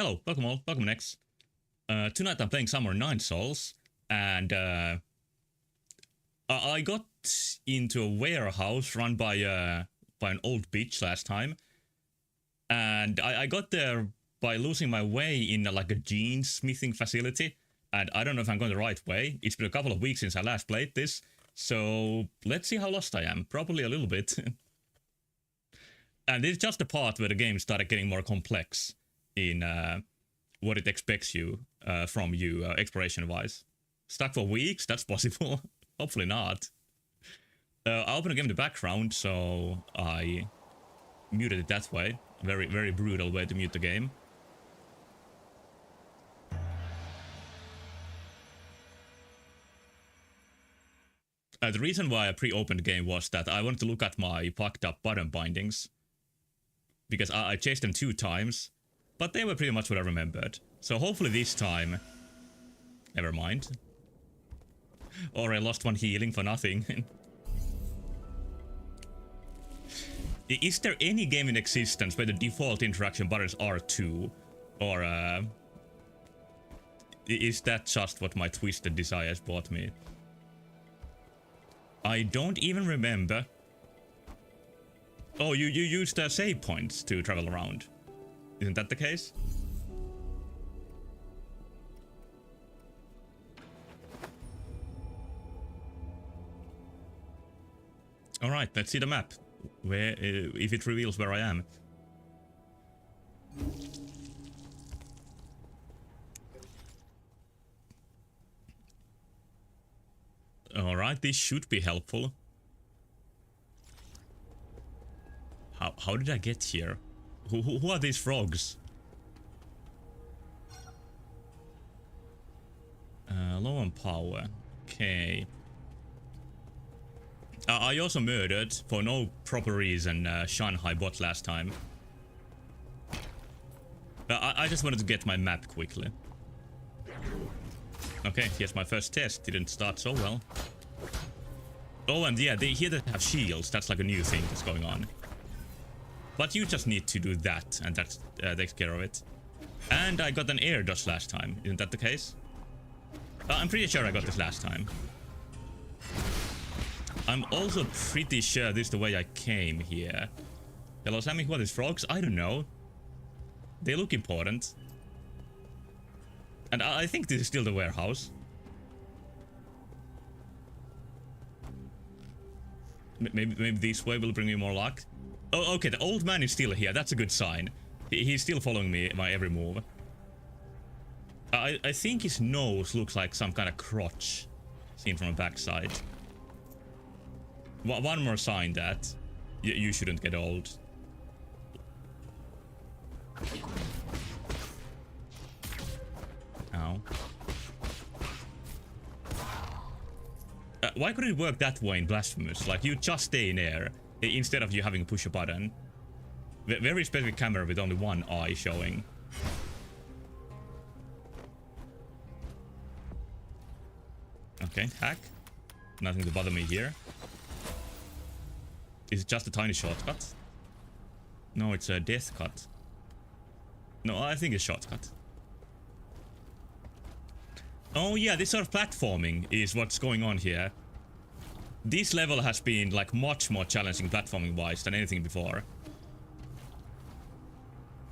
Hello, welcome all, welcome next. Tonight I'm playing Summer 9 Souls, and I got into a warehouse run by an old bitch last time, and I got there by losing my way in like a jeans smithing facility, and I don't know if I'm going the right way. It's been a couple of weeks since I last played this, so let's see how lost I am. Probably a little bit. And it's just the part where the game started getting more complex in what it expects you from you exploration-wise. Stuck for weeks? That's possible. Hopefully not. I opened the game in the background, so I muted it that way. Very, very brutal way to mute the game. The reason why I pre-opened the game was that I wanted to look at my fucked up button bindings. Because I chased them 2 times, but they were pretty much what I remembered. So hopefully this time... Never mind. Or I lost 1 healing for nothing. Is there any game in existence where the default interaction buttons are 2? Or is that just what my twisted desires brought me? I don't even remember. Oh, you used save points to travel around. Isn't that the case? Alright, let's see the map. Where, if it reveals where I am. Alright, this should be helpful. How did I get here? Who are these frogs? Low on power. Okay. I also murdered, for no proper reason, Shanghai bot last time. I just wanted to get my map quickly. Okay, here's my first test. Didn't start so well. Oh, and yeah, here they have shields. That's like a new thing that's going on. But you just need to do that, and that takes care of it. And I got an air dodge last time. Isn't that the case? I'm pretty sure I got this last time. I'm also pretty sure this is the way I came here. Hello, Sammy, what is frogs? I don't know. They look important. And I think this is still the warehouse. Maybe this way will bring me more luck. Oh, okay, the old man is still here. That's a good sign. He's still following me, my every move. I think his nose looks like some kind of crotch seen from the backside. One more sign that you shouldn't get old. Ow. Why couldn't it work that way in Blasphemous? Like, you just stay in air, instead of you having to push a button. Very specific camera with only 1 eye showing. Okay, hack. Nothing to bother me here. Is it just a tiny shortcut? No, it's a death cut. No, I think it's shortcut. Oh yeah, this sort of platforming is what's going on here. This level has been like much more challenging platforming wise than anything before.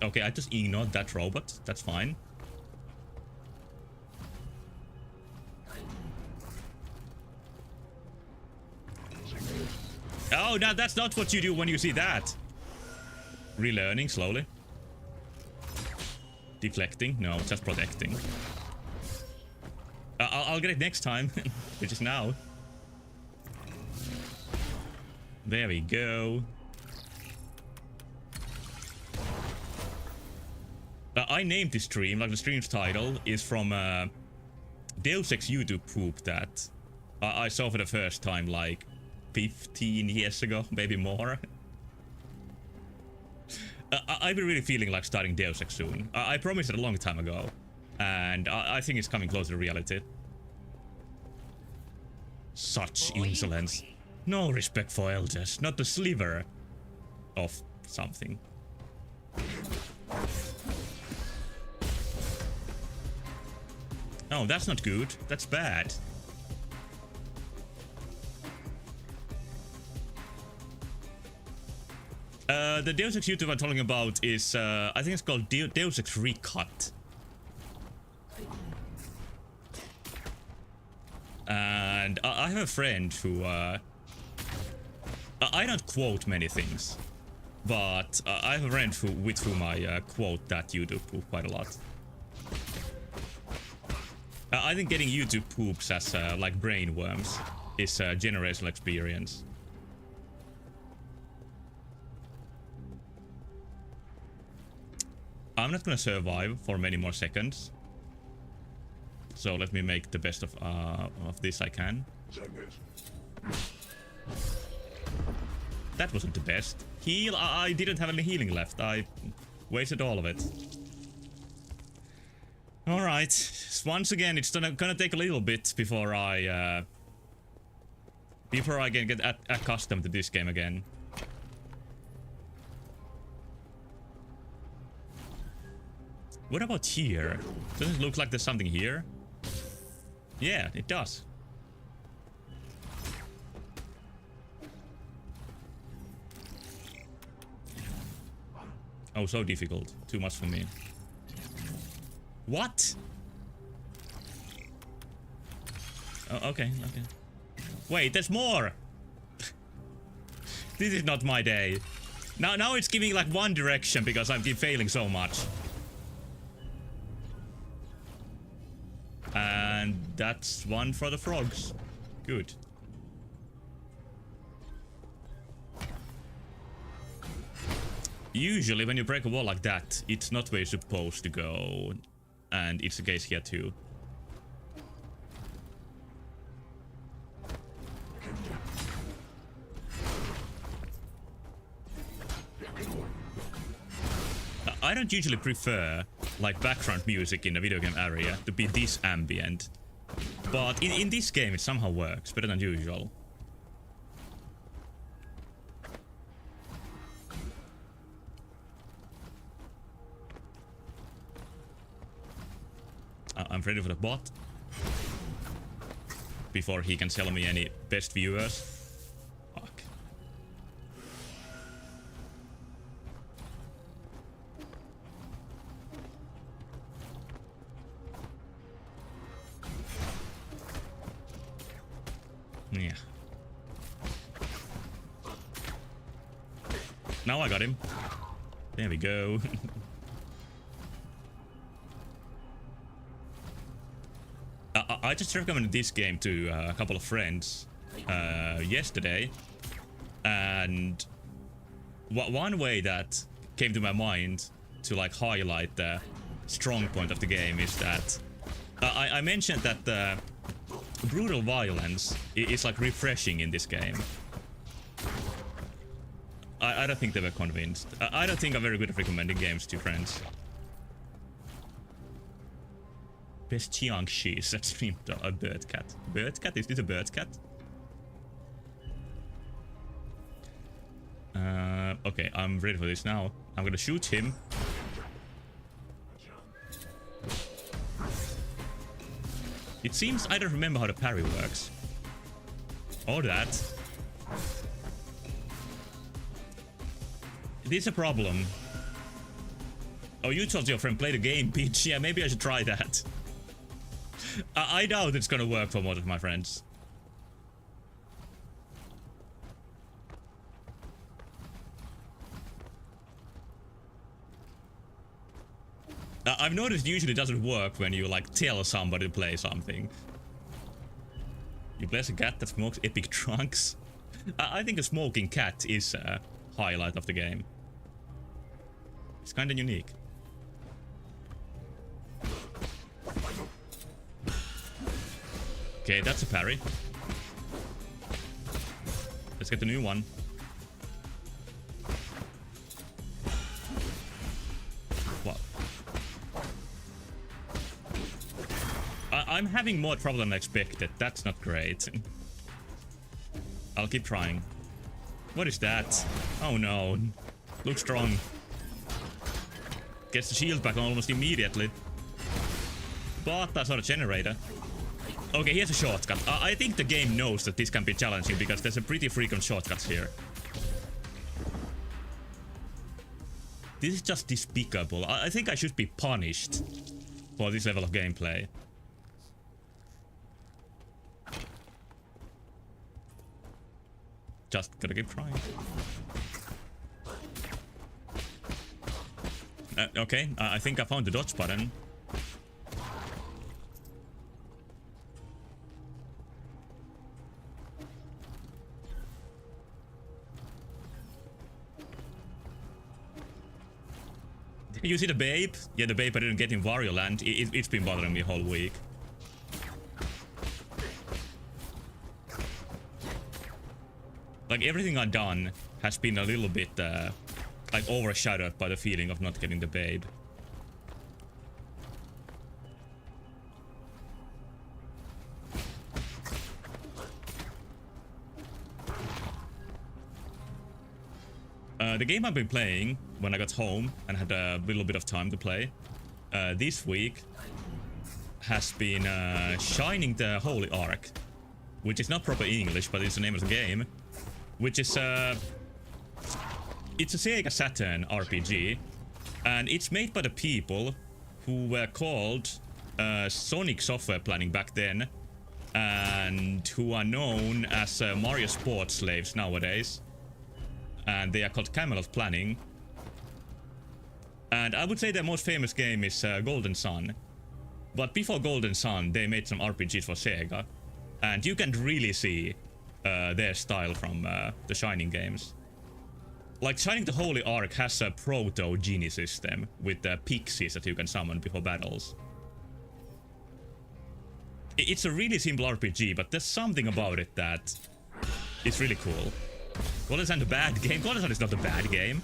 Okay, I just ignored that robot. That's fine. Oh, now that's not what you do when you see that. Relearning slowly. Deflecting? No, just protecting. I'll get it next time, which is now. There we go. I named this stream, like the stream's title is from Deus Ex YouTube poop that I saw for the first time like 15 years ago, maybe more. I've been really feeling like starting Deus Ex soon. I promised it a long time ago, and I think it's coming closer to reality. Such insolence. No respect for elders, not the sliver of something. No, that's not good. That's bad. The Deus Ex YouTube I'm talking about is, I think it's called Deus Ex Recut. And I have a friend who, I don't quote many things, but I have a friend with whom I quote that YouTube poop quite a lot. I think getting YouTube poops as like brain worms is a generational experience. I'm not gonna survive for many more seconds, so let me make the best of this I can. That wasn't the best. Heal? I didn't have any healing left. I wasted all of it. Alright, once again, it's gonna take a little bit before I can get accustomed to this game again. What about here? Doesn't it look like there's something here? Yeah, it does. Oh, so difficult. Too much for me. What? Oh, okay. Wait, there's more! This is not my day. Now it's giving like one direction because I keep failing so much. And that's one for the frogs. Good. Usually when you break a wall like that, it's not where you're supposed to go. And it's the case here too. I don't usually prefer like background music in a video game area to be this ambient, but in this game it somehow works better than usual. I'm ready for the bot before he can sell me any best viewers. Fuck. Yeah. Now I got him. There we go. I just recommended this game to a couple of friends yesterday, and one way that came to my mind to like highlight the strong point of the game is that I mentioned that the brutal violence is like refreshing in this game. I don't think they were convinced. I don't think I'm very good at recommending games to friends. Best Jiangxi is that streamed a bird cat. Bird cat? Is this a bird cat? Okay, I'm ready for this now. I'm gonna shoot him. It seems I don't remember how the parry works. Or that. It is a problem. Oh, you told your friend play the game, bitch. Yeah, maybe I should try that. I doubt it's gonna work for most of my friends. I've noticed usually it doesn't work when you like tell somebody to play something. You bless a cat that smokes epic trunks. I think a smoking cat is a highlight of the game. It's kinda unique. Okay, that's a parry. Let's get the new one. What? I'm having more trouble than I expected. That's not great. I'll keep trying. What is that? Oh no. Looks strong. Gets the shield back almost immediately. But I saw a generator. Okay, here's a shortcut. I think the game knows that this can be challenging because there's a pretty frequent shortcuts here. This is just despicable. I think I should be punished for this level of gameplay. Just gotta keep trying. Okay, I think I found the dodge button. You see the babe? Yeah, the babe I didn't get in Wario Land. It's been bothering me whole week. Like, everything I've done has been a little bit, like, overshadowed by the feeling of not getting the babe. The game I've been playing when I got home and had a little bit of time to play this week has been Shining the Holy Ark, which is not proper English, but it's the name of the game, which is it's a Sega Saturn RPG, and it's made by the people who were called Sonic Software Planning back then, and who are known as Mario Sports slaves nowadays. And they are called Camelot Planning. And I would say their most famous game is Golden Sun. But before Golden Sun, they made some RPGs for Sega. And you can really see their style from the Shining games. Like, Shining the Holy Ark has a proto-genie system with pixies that you can summon before battles. It's a really simple RPG, but there's something about it that is really cool. Golden Sun is a bad game? Golden Sun is not a bad game.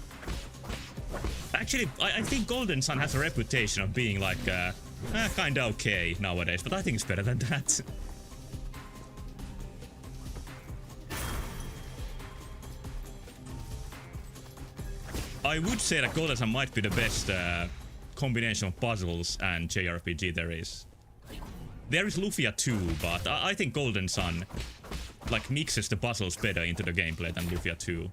Actually, I think Golden Sun has a reputation of being like, kinda okay nowadays, but I think it's better than that. I would say that Golden Sun might be the best combination of puzzles and JRPG there is. There is Lufia 2, but I think Golden Sun like mixes the puzzles better into the gameplay than Lufia 2.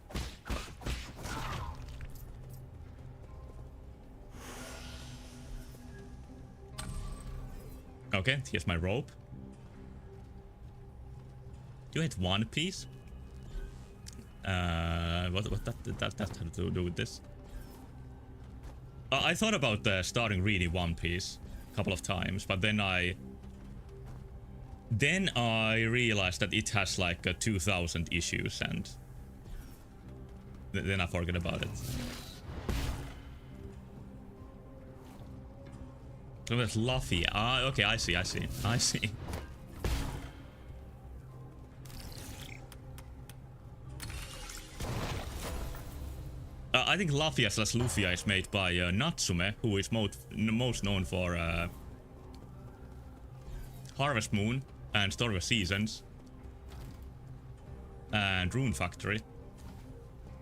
Okay, here's my rope. Do I hit one piece? What that have to do with this? I thought about starting reading One Piece a couple of times, but then I realized that it has like 2,000 issues, and then I forget about it. So that's Luffy. Ah, okay, I see. I think Lufia/Lufia is made by Natsume, who is most known for Harvest Moon and Story of Seasons and Rune Factory.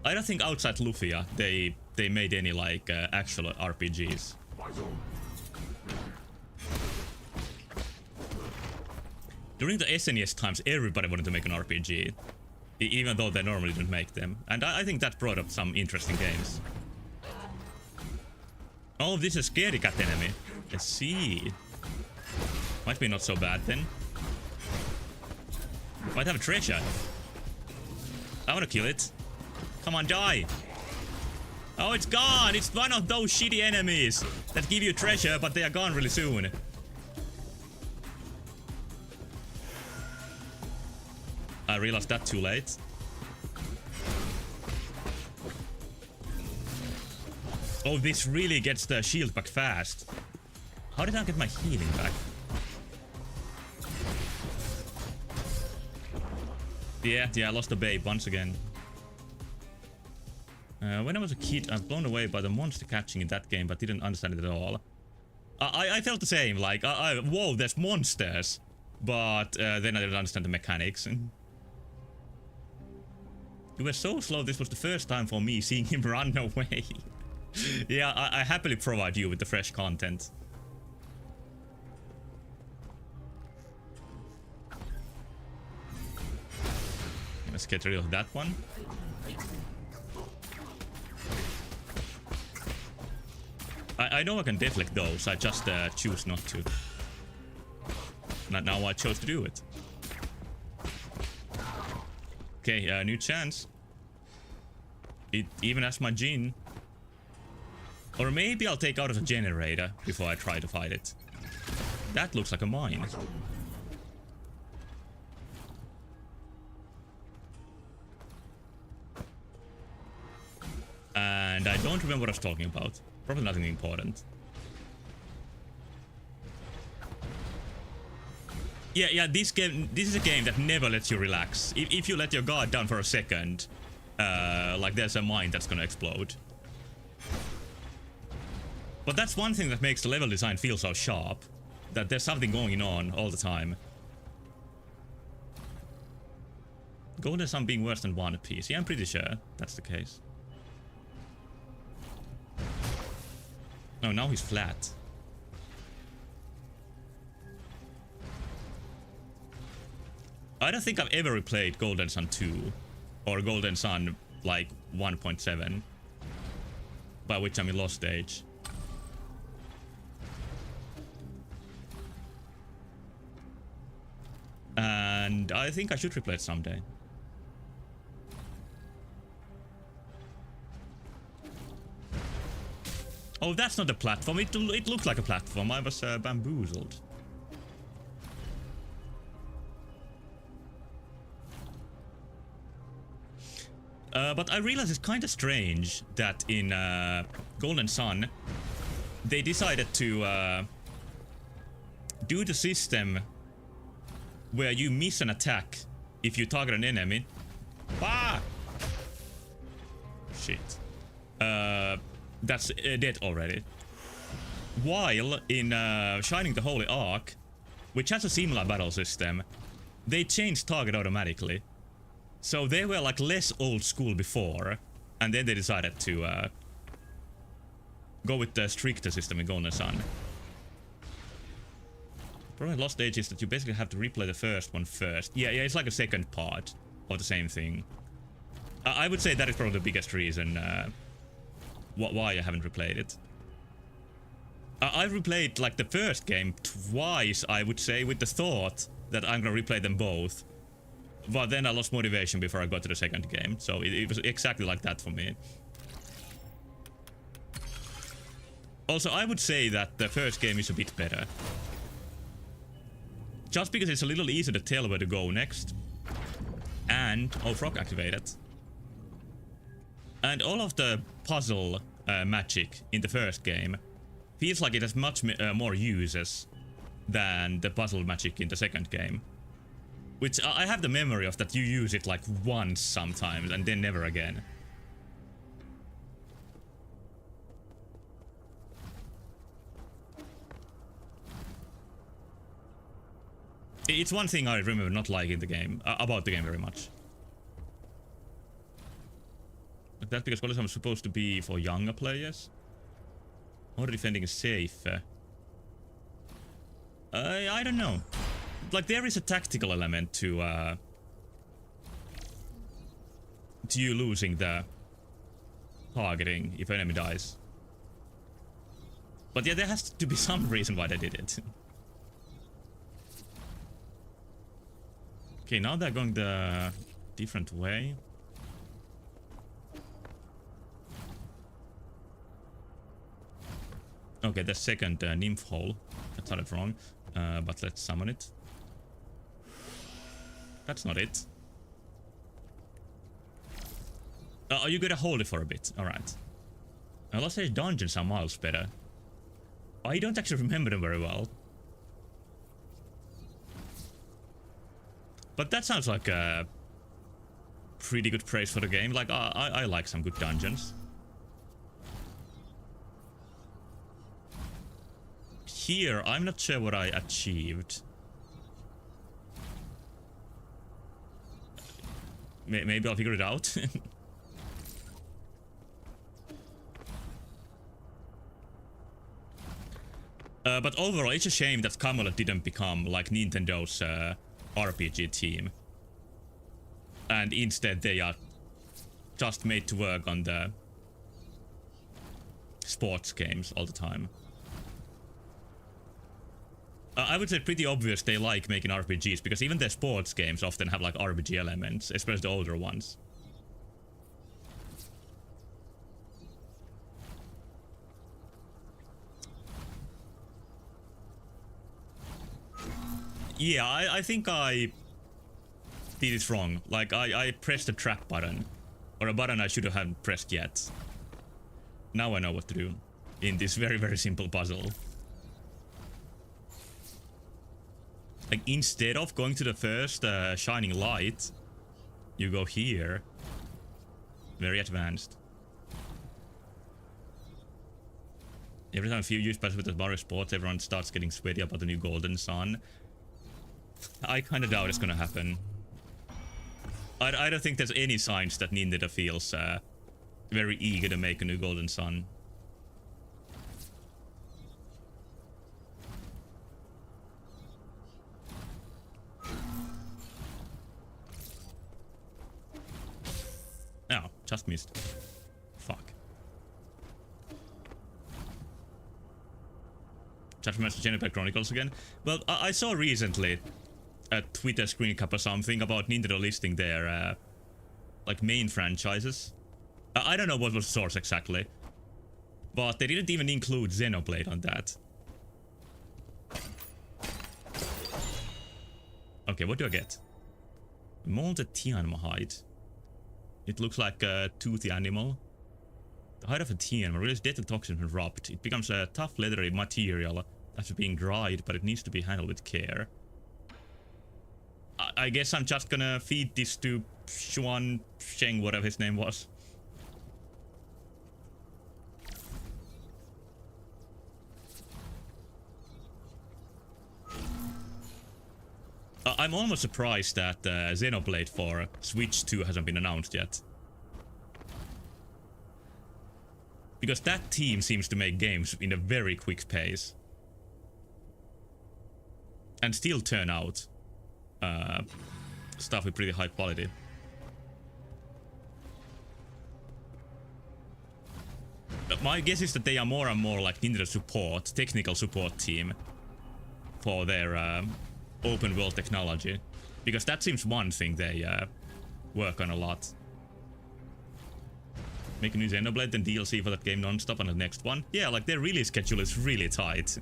I don't think outside Lufia they made any like actual RPGs. During the SNES times, everybody wanted to make an RPG, even though they normally didn't make them, and I think that brought up some interesting games. Oh, this is a scaredy cat enemy. Let's see. Might be not so bad then. Might have a treasure. I wanna kill it. Come on, die. Oh, it's gone. It's one of those shitty enemies that give you treasure, but they are gone really soon. I realized that too late. Oh, this really gets the shield back fast. How did I get my healing back? Yeah, I lost the babe once again. When I was a kid, I was blown away by the monster catching in that game, but didn't understand it at all. I felt the same, like, whoa, there's monsters. But then I didn't understand the mechanics. You were so slow, this was the first time for me seeing him run away. Yeah, I happily provide you with the fresh content. Let's get rid of that one. I know I can deflect those, I just choose not to. Not now I chose to do it. Okay, new chance. It even has my gene. Or maybe I'll take out of a generator before I try to fight it. That looks like a mine. And I don't remember what I was talking about. Probably nothing important. Yeah, this is a game that never lets you relax. If you let your guard down for a second, like there's a mine that's gonna explode. But that's one thing that makes the level design feel so sharp. That there's something going on all the time. Golden Sun being worse than One Piece. Yeah, I'm pretty sure that's the case. No, now he's flat. I don't think I've ever replayed Golden Sun 2 or Golden Sun like 1.7, by which I'm in Lost Stage. And I think I should replay it someday. Oh, that's not a platform. It looked like a platform. I was bamboozled. But I realize it's kind of strange that in Golden Sun, they decided to do the system where you miss an attack if you target an enemy. Ah! Shit. That's dead already. While in Shining the Holy Ark, which has a similar battle system, they changed target automatically. So they were like less old school before, and then they decided to go with the stricter system in Golden Sun. The problem with Lost Age is that you basically have to replay the first one first. Yeah, it's like a second part of the same thing. I would say that is probably the biggest reason why I haven't replayed it. I've replayed like the first game twice, I would say, with the thought that I'm gonna replay them both. But then I lost motivation before I got to the second game, so it was exactly like that for me. Also, I would say that the first game is a bit better. Just because it's a little easier to tell where to go next. And, oh, frog activated. And all of the puzzle magic in the first game feels like it has much more uses than the puzzle magic in the second game. Which I have the memory of, that you use it like once sometimes and then never again. It's one thing I remember not liking the game, about the game very much. But that's because Golden Sun was supposed to be for younger players. Or defending is safe. I don't know. Like, there is a tactical element to you losing the targeting if an enemy dies. But yeah, there has to be some reason why they did it. Okay, now they're going the different way. Okay, the second nymph hole. I thought it wrong, but let's summon it. That's not it. Are you gonna hold it for a bit? Alright. Let's say dungeons are miles better. I don't actually remember them very well. But that sounds like a pretty good praise for the game. Like, I like some good dungeons. Here, I'm not sure what I achieved. Maybe I'll figure it out. But overall, it's a shame that Camelot didn't become like Nintendo's RPG team. And instead they are just made to work on the sports games all the time. I would say pretty obvious they like making RPGs, because even their sports games often have like RPG elements, especially the older ones. Yeah, I think I did it wrong. Like, I pressed the trap button. Or a button I should have pressed yet. Now I know what to do in this very, very simple puzzle. Like, instead of going to the first shining light, you go here. Very advanced. Every time a few use passes with the Mario Sports, everyone starts getting sweaty about the new Golden Sun. I kinda doubt it's gonna happen. I don't think there's any signs that Nintendo feels very eager to make a new Golden Sun. Oh, just missed. Fuck. Chat from Xenoblade Chronicles again. Well, I saw recently a Twitter screen cap or something about Nintendo listing their like main franchises. I don't know what was the source exactly, but they didn't even include Xenoblade on that. Okay, what do I get? Molded Tianma hide. It looks like a toothy animal. The hide of a Tianma releases deadly toxins when rubbed. It becomes a tough leathery material after being dried, but it needs to be handled with care. I guess I'm just gonna feed this to Xuan Sheng, whatever his name was. I'm almost surprised that Xenoblade for Switch 2 hasn't been announced yet. Because that team seems to make games in a very quick pace. And still turn out stuff with pretty high quality. My guess is that they are more and more like Nintendo support, technical support team for their open world technology, because that seems one thing they work on a lot. Make a new Xenoblade and DLC for that game non-stop on the next one. Yeah, like their release schedule is really tight.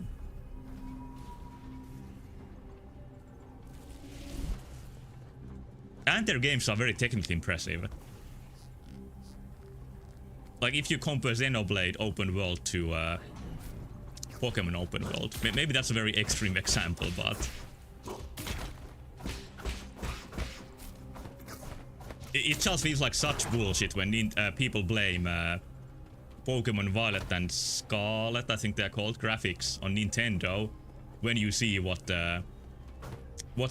And their games are very technically impressive. Like if you compare Xenoblade open world to Pokemon open world, maybe that's a very extreme example, but it just feels like such bullshit when people blame Pokemon Violet and Scarlet, I think they're called, graphics on Nintendo, when you see what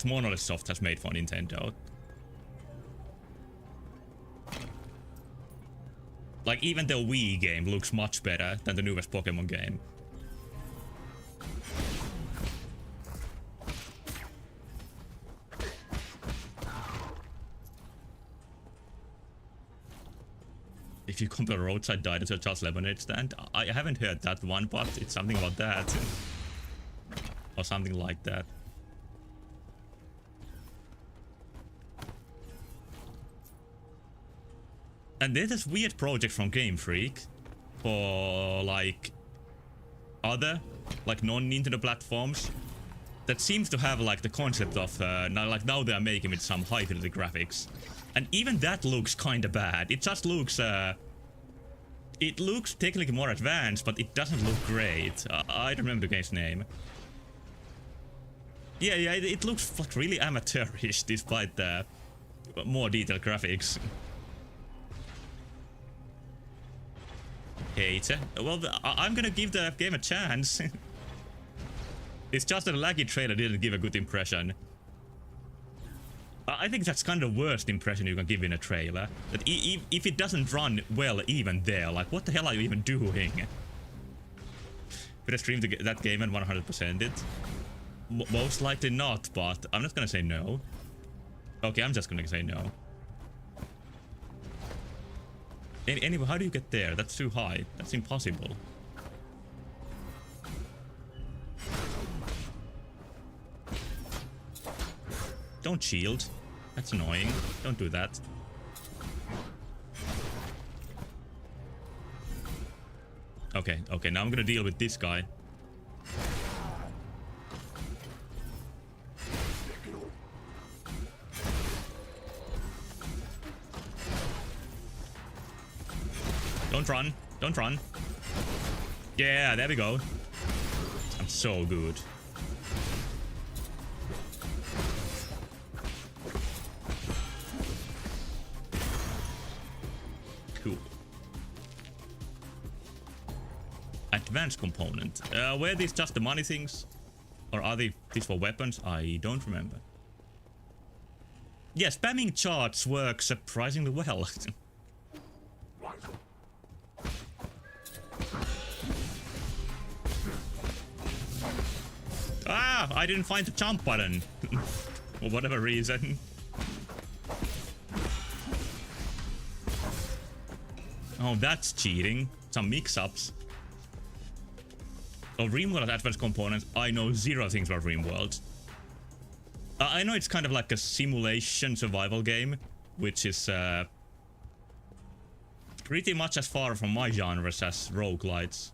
Monolith Soft has made for Nintendo. Like, even the Wii game looks much better than the newest Pokemon game. If you compare Roadside Diner to a Charles Lemonade stand, I haven't heard that one, but it's something about that. Or something like that. And there's this weird project from Game Freak for like other like non-Nintendo platforms that seems to have like the concept of now they are making it some high fidelity graphics, and even that looks kind of bad. It just looks it looks technically more advanced, but it doesn't look great. I don't remember the game's name. Yeah, it looks like really amateurish despite the more detailed graphics. Hate. Well, I'm gonna give the game a chance. It's just that a laggy trailer didn't give a good impression. I think that's kind of the worst impression you can give in a trailer. That if it doesn't run well even there, like what the hell are you even doing? Could I stream that game and 100% it? Most likely not, but I'm not gonna say no. Okay, I'm just gonna say no. Anyway, how do you get there? That's too high. That's impossible. Don't shield. That's annoying. Don't do that. Okay, okay, now I'm gonna deal with this guy. Don't run. Don't run. Yeah, there we go. I'm so good. Cool. Advanced component. Were these just the money things? Or are these for weapons? I don't remember. Yeah, spamming charts works surprisingly well. Ah, I didn't find the jump button. For whatever reason. Oh, that's cheating. Some mix-ups. Oh, RimWorld Advanced Components. I know zero things about RimWorld. I know it's kind of like a simulation survival game, which is pretty much as far from my genres as roguelites.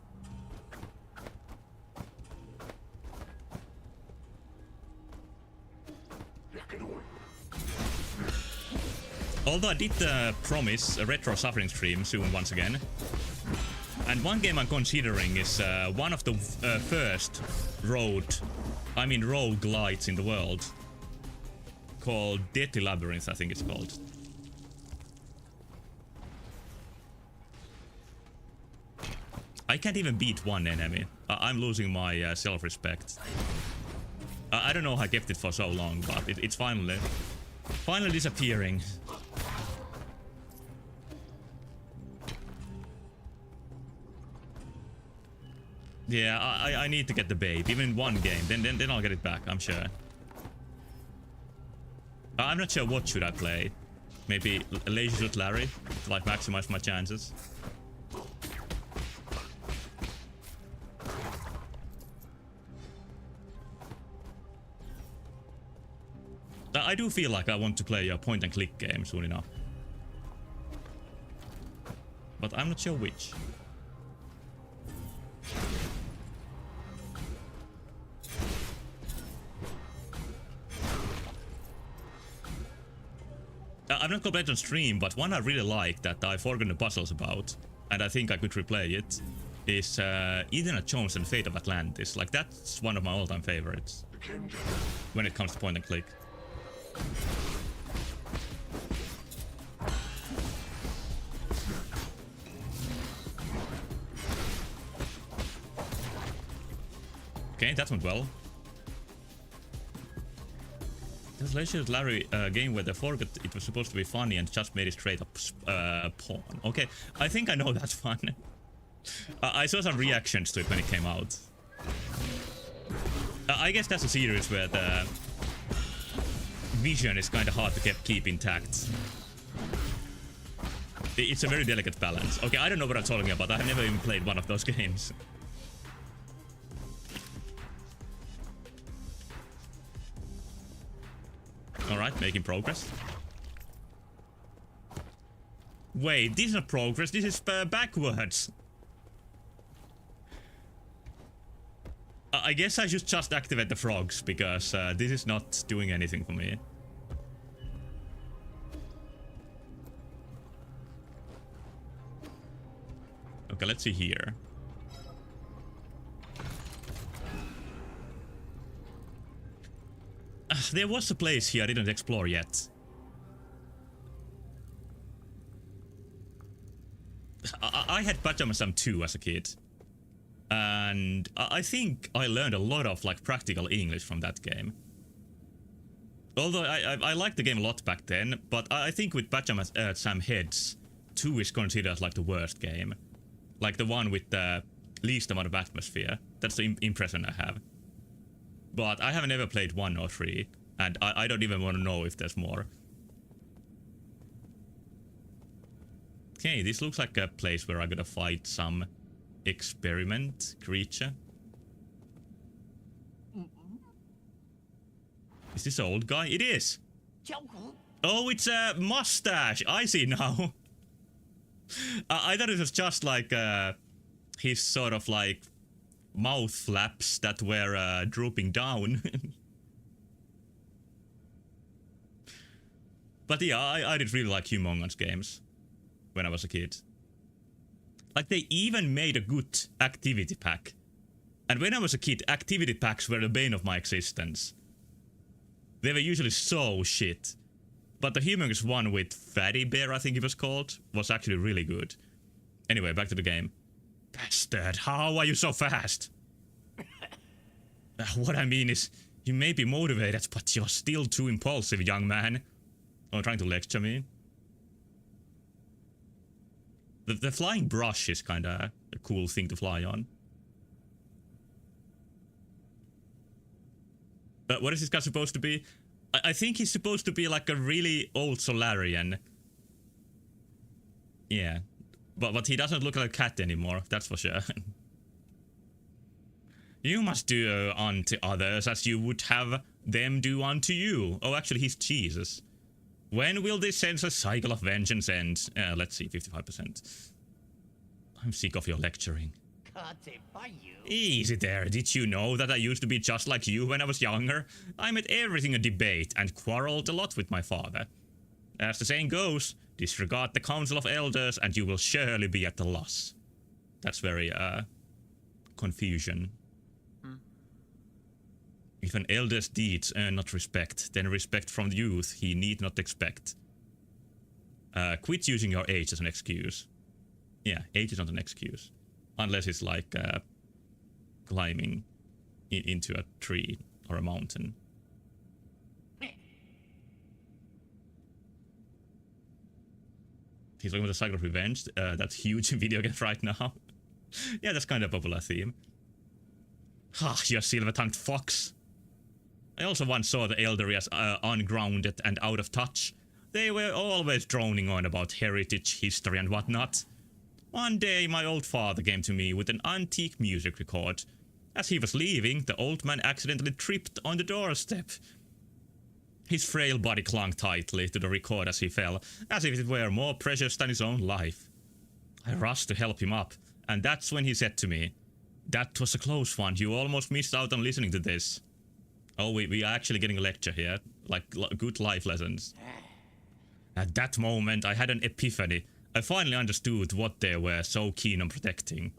Although I did promise a retro suffering stream soon once again. And one game I'm considering is one of the first roguelites in the world. Called Deadly Labyrinth, I think it's called. I can't even beat one enemy. I'm losing my self-respect. I don't know how I kept it for so long, but it's finally disappearing. Yeah, I need to get the babe, even in one game, then I'll get it back, I'm sure. I'm not sure what should I play. Maybe Lazy Suit Larry to like maximize my chances. I do feel like I want to play a point and click game soon enough. But I'm not sure which. I've not completed on stream, but one I really like that I've forgotten the puzzles about, and I think I could replay it, is Indiana Jones and Fate of Atlantis. Like, that's one of my all-time favorites when it comes to point and click. Okay, that went well. This Lazy Suit Larry game where they forgot it was supposed to be funny and just made it straight up porn. Okay, I think I know that one. I saw some reactions to it when it came out. I guess that's a series where the vision is kind of hard to keep intact. It's a very delicate balance. Okay, I don't know what I'm talking about. I've never even played one of those games. Alright, making progress. Wait, this is not progress, this is backwards. I guess I should just activate the frogs, because this is not doing anything for me. Okay, let's see here. There was a place here I didn't explore yet. I had Pajama Sam 2 as a kid. And I think I learned a lot of like practical English from that game. Although I liked the game a lot back then, but I think with Pajama Sam Heads, 2 is considered like the worst game. Like the one with the least amount of atmosphere. That's the impression I have. But I haven't ever played 1 or 3, and I don't even want to know if there's more. Okay, this looks like a place where I gotta fight some experiment creature. Is this an old guy? It is! Oh, it's a mustache! I see now. I thought it was just like his sort of like mouth flaps that were drooping down. But yeah, I did really like Humongous games when I was a kid. Like, they even made a good activity pack. And when I was a kid, activity packs were the bane of my existence. They were usually so shit. But the Humongous one with Fatty Bear, I think it was called, was actually really good. Anyway, back to the game. Bastard, how are you so fast? What I mean is, you may be motivated, but you're still too impulsive, young man. Oh, trying to lecture me? The flying brush is kinda a cool thing to fly on. But what is this guy supposed to be? I think he's supposed to be like a really old Solarian. Yeah. But he doesn't look like a cat anymore, that's for sure. You must do unto others as you would have them do unto you. Oh, actually, he's Jesus. When will this senseless cycle of vengeance end? Let's see, 55%. I'm sick of your lecturing. Easy there, did you know that I used to be just like you when I was younger? I made everything a debate and quarreled a lot with my father. As the saying goes, disregard the council of elders and you will surely be at a loss. That's very, confusion. If an elder's deeds earn not respect, then respect from the youth he need not expect. Quit using your age as an excuse. Yeah, age is not an excuse. Unless it's like climbing into a tree or a mountain. He's looking for the cycle of revenge. That's huge in video games right now. Yeah, that's kind of a popular theme. Ah, you silver-tongued fox. I also once saw the elderly as ungrounded and out of touch. They were always droning on about heritage, history and whatnot. One day my old father came to me with an antique music record. As he was leaving, the old man accidentally tripped on the doorstep. His frail body clung tightly to the record as he fell, as if it were more precious than his own life. I rushed to help him up, and that's when he said to me, "That was a close one, you almost missed out on listening to this." Oh, we are actually getting a lecture here, like good life lessons. At that moment, I had an epiphany. I finally understood what they were so keen on protecting.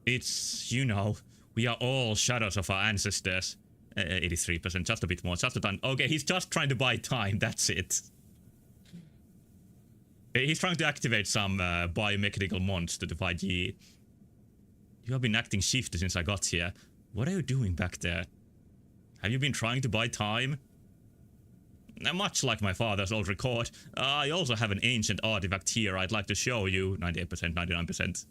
It's, you know, we are all shadows of our ancestors. 83%, just a bit more, just a ton. Okay, he's just trying to buy time, that's it. He's trying to activate some biomechanical monster to fight Yi. You have been acting shifty since I got here. What are you doing back there? Have you been trying to buy time? Much like my father's old record, I also have an ancient artifact here I'd like to show you. 98%, 99%.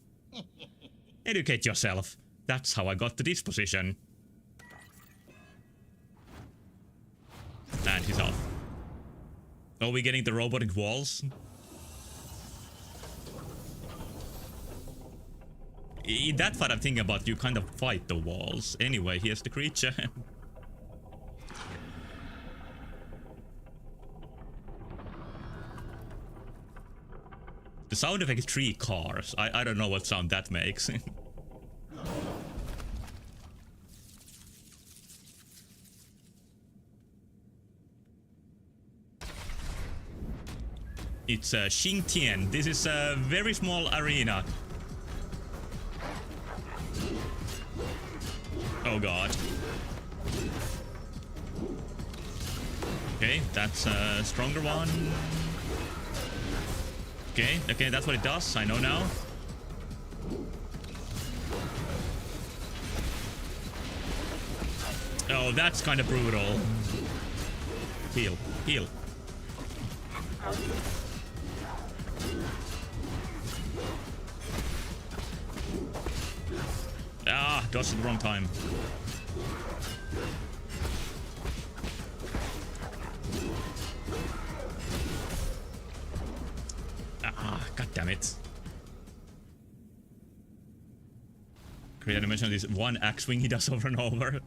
Educate yourself. That's how I got to this position. And he's off. Are we getting the robotic walls? In that fight I'm thinking about, you kind of fight the walls. Anyway, here's the creature. The sound effect is 3 cars. I don't know what sound that makes. It's Xingtian. This is a very small arena. Oh god. Okay, that's a stronger one. Okay, that's what it does. I know now. Oh, that's kind of brutal. Heal, heal. Ah, dodged at the wrong time. God Damn it. Great animation of this one axe swing he does over and over.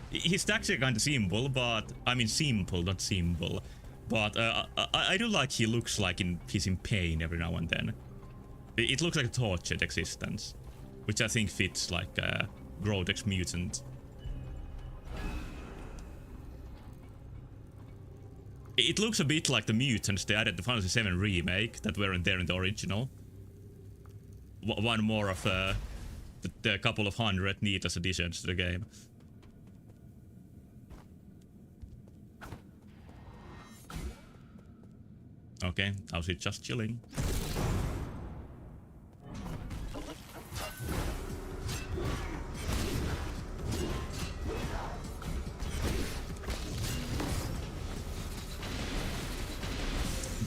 His stacks are kind of simple, but... I mean simple, not simple. But I do like he looks like he's in pain every now and then. It looks like a tortured existence. Which I think fits like a Grotex mutant. It looks a bit like the mutants they added to Final Fantasy VII Remake that weren't there in the original. One more of the couple of hundred neatest additions to the game. Okay, how's it just chilling?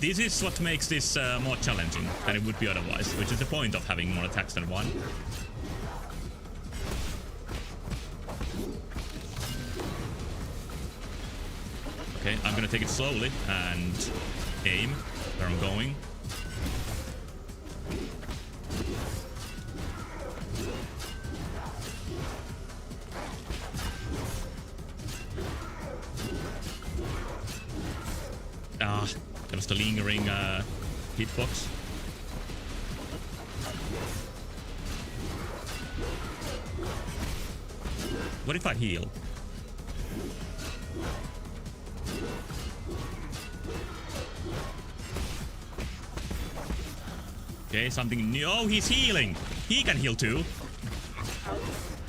This is what makes this more challenging than it would be otherwise, which is the point of having more attacks than one. Okay, I'm gonna take it slowly and aim where I'm going. Ah, that was the lingering hitbox. What if I heal? Okay, something new. Oh, he's healing! He can heal too.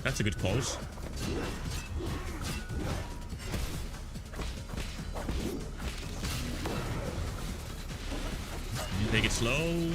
That's a good pose. Take it slow.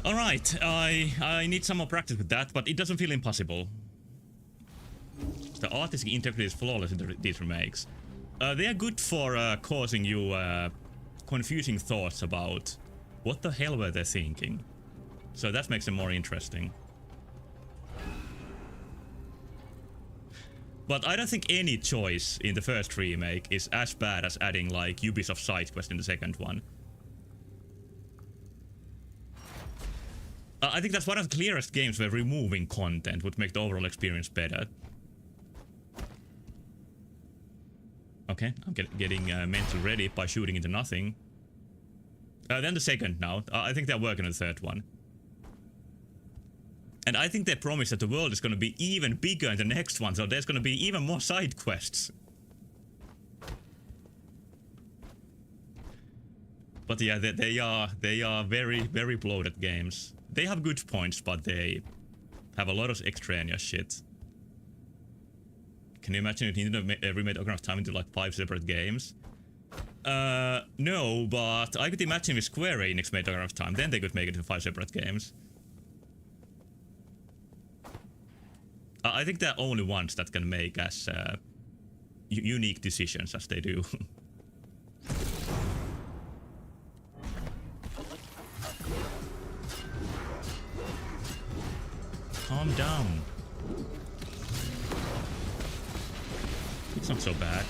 Alright, I need some more practice with that, but it doesn't feel impossible. The artistic integrity is flawless in these remakes. They are good for causing you confusing thoughts about what the hell were they thinking. So that makes them more interesting. But I don't think any choice in the first remake is as bad as adding like Ubisoft side quest in the second one. I think that's one of the clearest games where removing content would make the overall experience better. Okay, I'm getting mentally ready by shooting into nothing. Then the second now. I think they're working on the third one. And I think they promise that the world is going to be even bigger in the next one, so there's going to be even more side quests. But yeah, they are very, very bloated games. They have good points, but they have a lot of extraneous shit. Can you imagine if Nintendo remade Ocarina of Time into like 5 separate games? No, but I could imagine if Square Enix made Ocarina of Time, then they could make it into 5 separate games. I think they're only ones that can make as unique decisions as they do. Calm down. It's not so bad.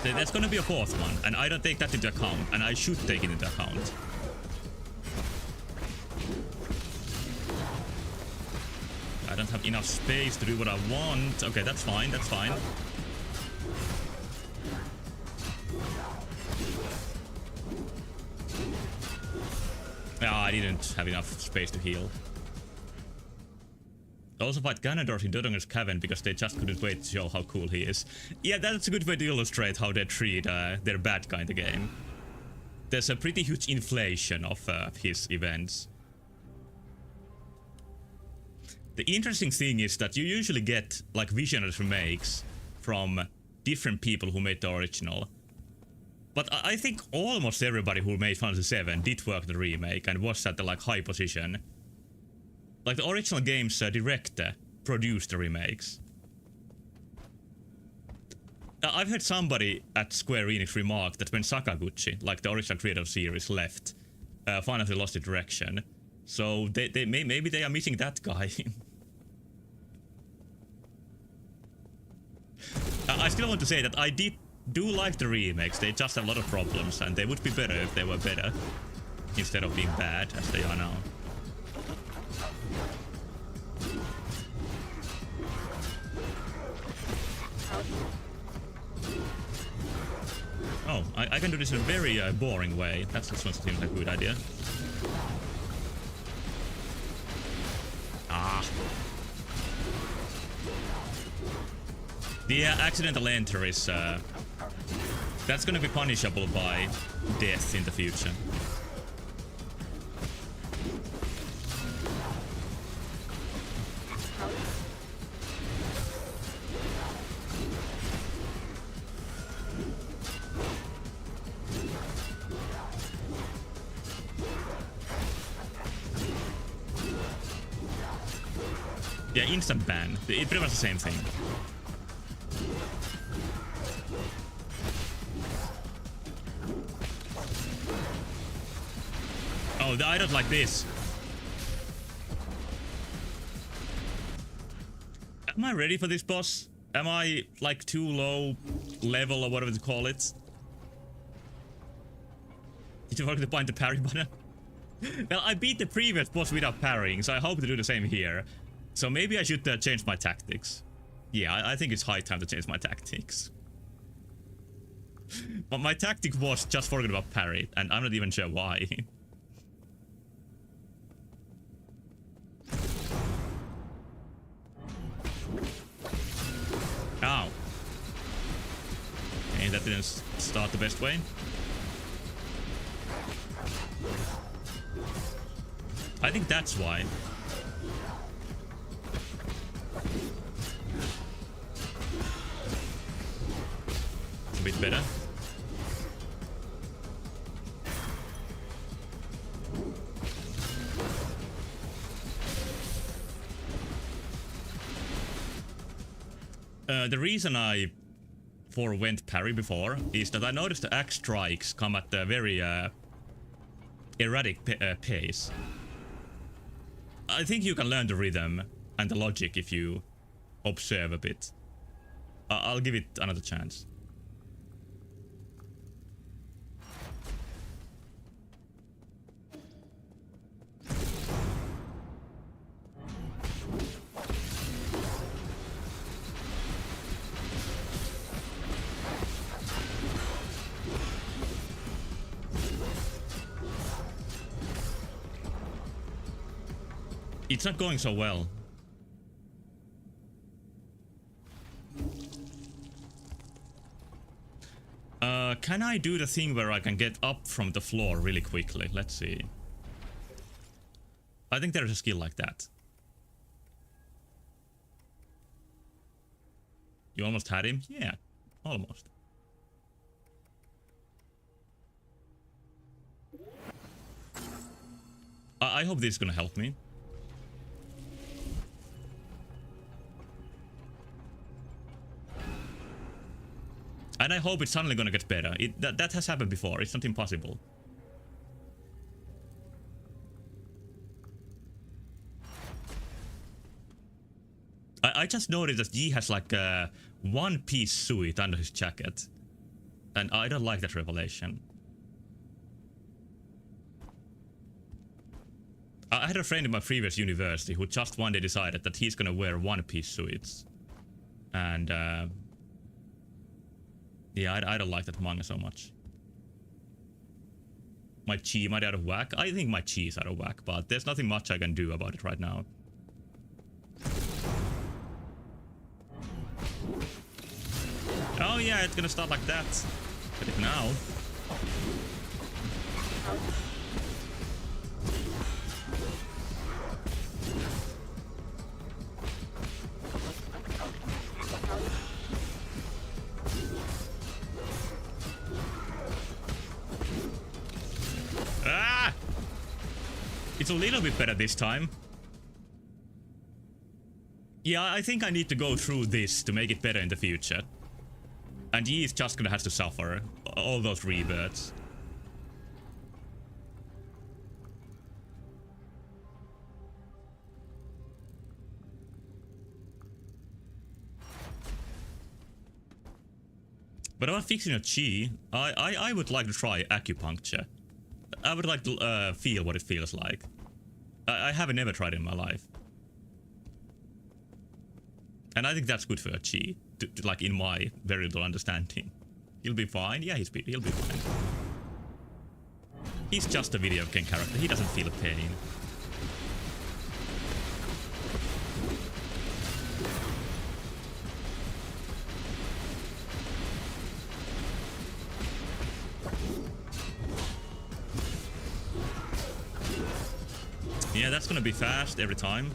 There's gonna be a fourth one, and I don't take that into account, and I should take it into account. I don't have enough space to do what I want. Okay, that's fine, that's fine. I didn't have enough space to heal. I also fight Ganondorf in Dodongo's Cavern because they just couldn't wait to show how cool he is. Yeah, that's a good way to illustrate how they treat their bad guy in the game. There's a pretty huge inflation of his events. The interesting thing is that you usually get like visionary remakes from different people who made the original. But I think almost everybody who made Final Fantasy VII did work the remake and was at the like high position. Like the original game's director produced the remakes. I've heard somebody at Square Enix remark that when Sakaguchi, like the original creator of the series, left, Final Fantasy lost its direction. So maybe they are missing that guy. I still want to say that I do like the remakes. They just have a lot of problems, and they would be better if they were better instead of being bad as they are now. Oh, I can do this in a very boring way. This one seems like a good idea. Ah. The accidental enter is... that's gonna be punishable by death in the future. Yeah, instant ban. It's pretty much the same thing. Oh, I don't like this. Am I ready for this boss? Am I like too low level or whatever to call it? Did you forget to find the parry button? Well, I beat the previous boss without parrying, so I hope to do the same here. So maybe I should change my tactics. Yeah, I think it's high time to change my tactics. But my tactic was just forget about parry, and I'm not even sure why. Ow. Okay, that didn't start the best way. I think that's why. It's a bit better. The reason I forwent parry before is that I noticed the axe strikes come at a very erratic pace. I think you can learn the rhythm and the logic if you observe a bit. I'll give it another chance. It's not going so well. Can I do the thing where I can get up from the floor really quickly? Let's see. I think there's a skill like that. You almost had him? Yeah, almost. I hope this is gonna help me. And I hope it's suddenly gonna get better. That has happened before. It's not impossible. I just noticed that Yi has like a one-piece suit under his jacket. And I don't like that revelation. I had a friend in my previous university who just one day decided that he's gonna wear one-piece suits. And yeah, I don't like that manga so much. My chi might be out of whack. I think my chi is out of whack, but there's nothing much I can do about it right now. Oh yeah, it's gonna start like that. Get it now. It's a little bit better this time. Yeah, I think I need to go through this to make it better in the future. And he is just gonna have to suffer all those rebirths. But about fixing a chi, I would like to try acupuncture. I would like to feel what it feels like. I haven't never tried it in my life. And I think that's good for a chi, like in my very little understanding. He'll be fine. Yeah, he'll be fine. He's just a video game character. He doesn't feel pain. Yeah, that's gonna be fast every time.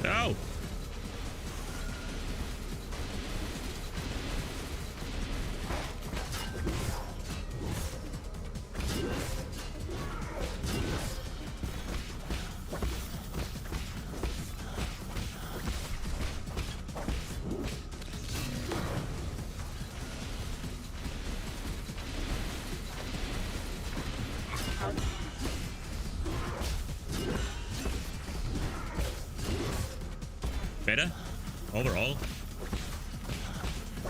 No! Better overall.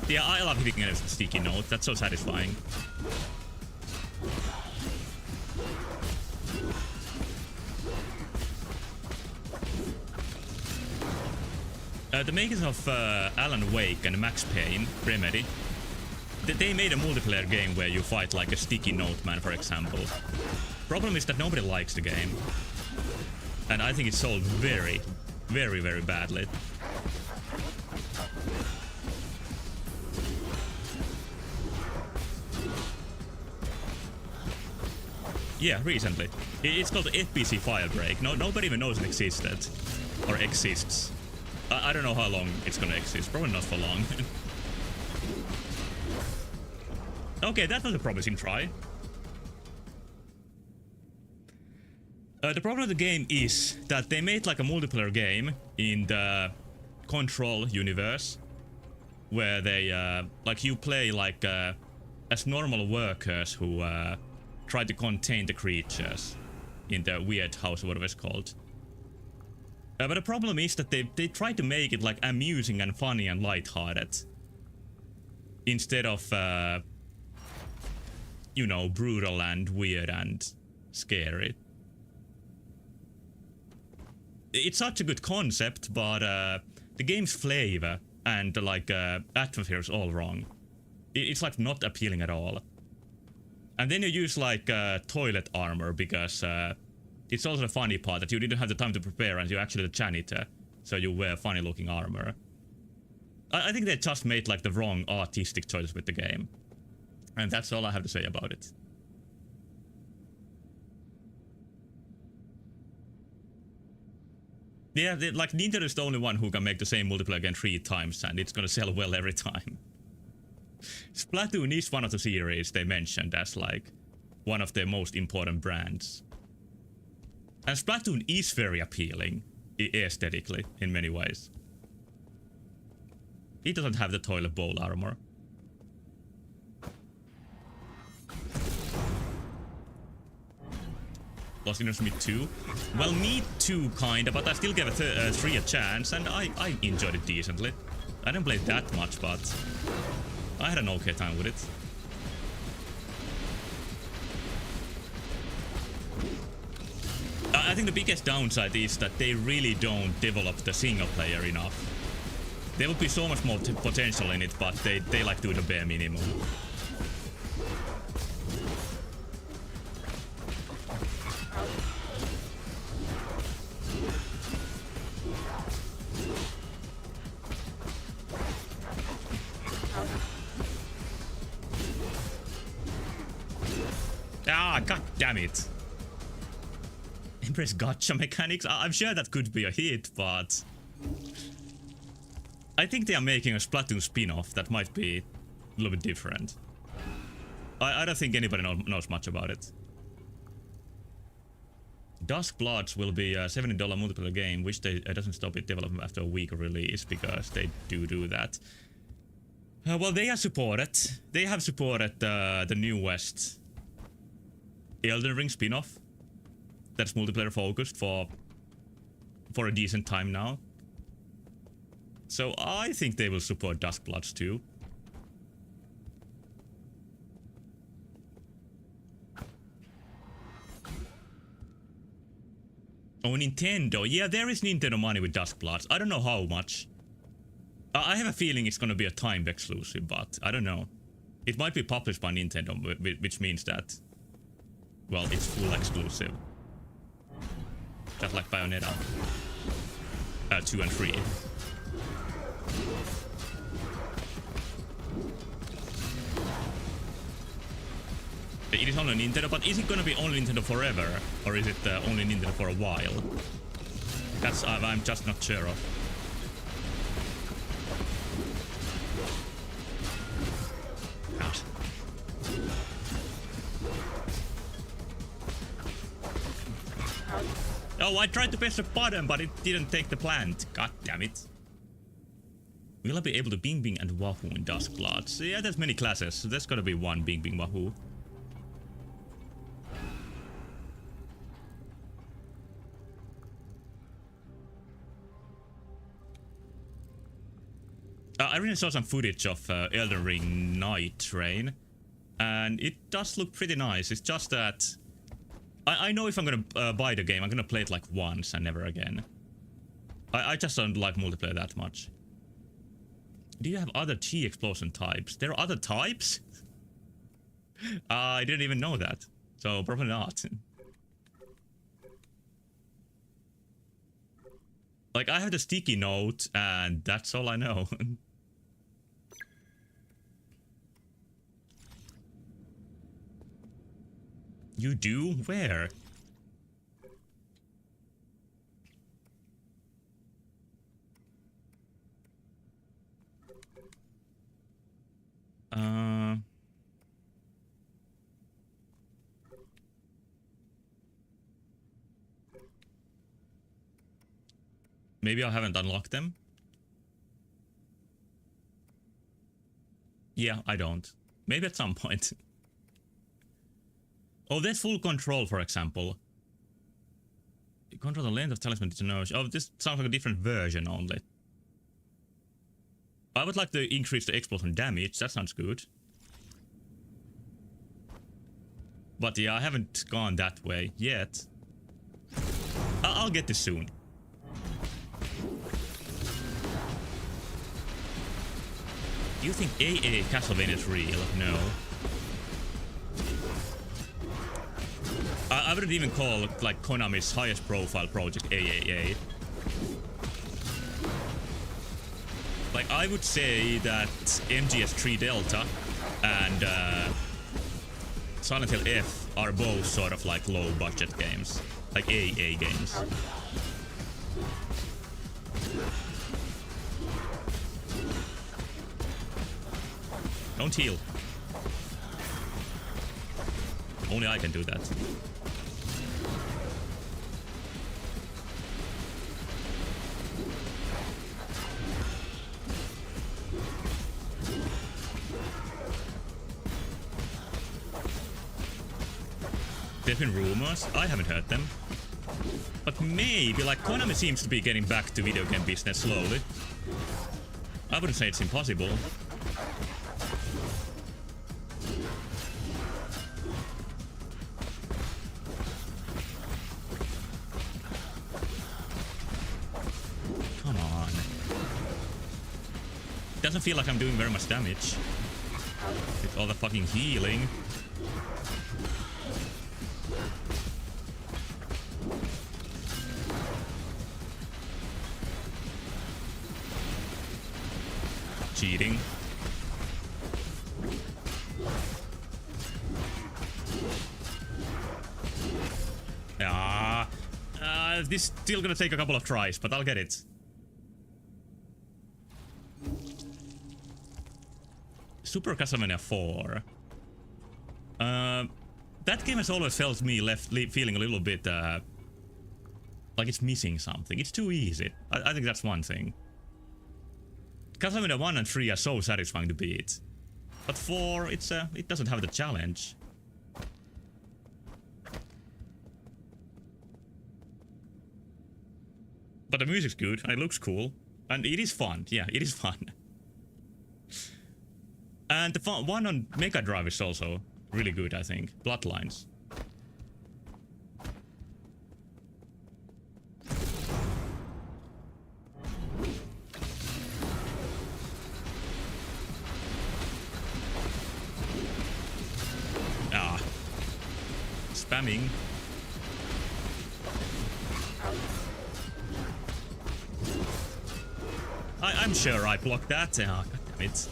Yeah, I love hitting a sticky note. That's so satisfying. The makers of Alan Wake and Max Payne, Remedy, they made a multiplayer game where you fight like a sticky note man, for example. Problem is that nobody likes the game. And I think it's sold very, very, very badly. Yeah, recently. It's called FBC Firebreak. Nobody even knows it existed. Or exists. I don't know how long it's gonna exist. Probably not for long. Okay, that was a promising try. The problem with the game is that they made like a multiplayer game in the Control universe, where they like you play like as normal workers who try to contain the creatures in the weird house, whatever it's called. But the problem is that they try to make it like amusing and funny and lighthearted, instead of you know, brutal and weird and scary. It's such a good concept, but the game's flavor and like atmosphere is all wrong. It's like not appealing at all. And then you use like toilet armor because it's also the funny part that you didn't have the time to prepare and you're actually the janitor, so you wear funny looking armor. I think they just made like the wrong artistic choices with the game. And that's all I have to say about it. Yeah, like Nintendo is the only one who can make the same multiplayer game 3 times and it's gonna sell well every time. Splatoon is one of the series they mentioned as like one of their most important brands. And Splatoon is very appealing aesthetically in many ways. It doesn't have the toilet bowl armor. Lost in Me 2? Well, Me Too kinda, but I still gave it 3 a chance and I enjoyed it decently. I didn't play that much, but I had an okay time with it. I think the biggest downside is that they really don't develop the single player enough. There would be so much more potential in it, but they like do the bare minimum. Ah, god damn it. Embrace gotcha mechanics? I'm sure that could be a hit, but... I think they are making a Splatoon spin-off that might be a little bit different. I don't think anybody knows much about it. Dusk Bloods will be a $70 multiplayer game, which doesn't stop it development after a week of release, because they do that. Well, they are supported. They have supported the newest Elden Ring spin-off. That's multiplayer focused for a decent time now. So I think they will support Dusk Bloods too. Oh, Nintendo. Yeah, there is Nintendo money with Dusk Bloods. I don't know how much. I have a feeling it's gonna be a timed exclusive, but I don't know. It might be published by Nintendo, which means that, well, it's full exclusive. Just like Bayonetta 2 and 3. It is only Nintendo, but is it gonna be only Nintendo forever? Or is it only Nintendo for a while? That's I'm just not sure of. God. Oh, I tried to press the button, but it didn't take the plant. God damn it. Will I be able to Bing Bing and Wahoo in Dusk Bloods? Yeah, there's many classes, so there's gotta be one Bing Bing Wahoo. I really saw some footage of Elden Ring Night Train, and it does look pretty nice. It's just that I know if I'm gonna buy the game, I'm gonna play it like once and never again. I just don't like multiplayer that much. Do you have other G explosion types? There are other types? I didn't even know that, so probably not. Like, I have the sticky note, and that's all I know. You do? Where? Maybe I haven't unlocked them. Yeah, I don't. Maybe at some point. Oh, there's full control, for example. Control the length of talisman to know. Oh, this sounds like a different version only. I would like to increase the explosion damage. That sounds good. But yeah, I haven't gone that way yet. I'll get this soon. Do you think AA Castlevania is real? No. I wouldn't even call like Konami's highest profile project AAA. Like, I would say that MGS3 Delta and Silent Hill F are both sort of like low budget games, like AA games. Don't heal. Only I can do that. There's been rumors. I haven't heard them. But maybe, like, Konami seems to be getting back to video game business slowly. I wouldn't say it's impossible. Come on. Doesn't feel like I'm doing very much damage. With all the fucking healing. Cheating. This still gonna take a couple of tries, but I'll get it. Super Castlevania 4. That game has always felt me feeling a little bit like it's missing something. It's too easy. I think that's one thing. Castlevania 1 and 3 are so satisfying to beat. But 4, it doesn't have the challenge. But the music's good, and it looks cool. And it is fun. Yeah, it is fun. And the one on Mega Drive is also really good, I think. Bloodlines. Ah. Spamming. I'm sure I blocked that. Oh, God damn it.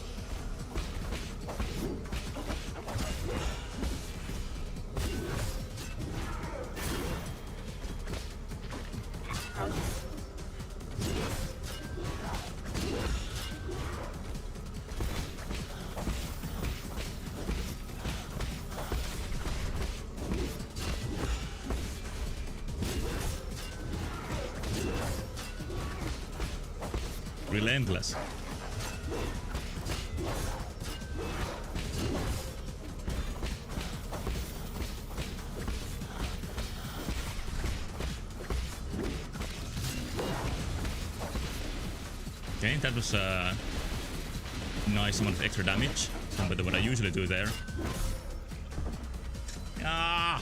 Relentless. Okay, that was a nice amount of extra damage compared to what I usually do there. Ah!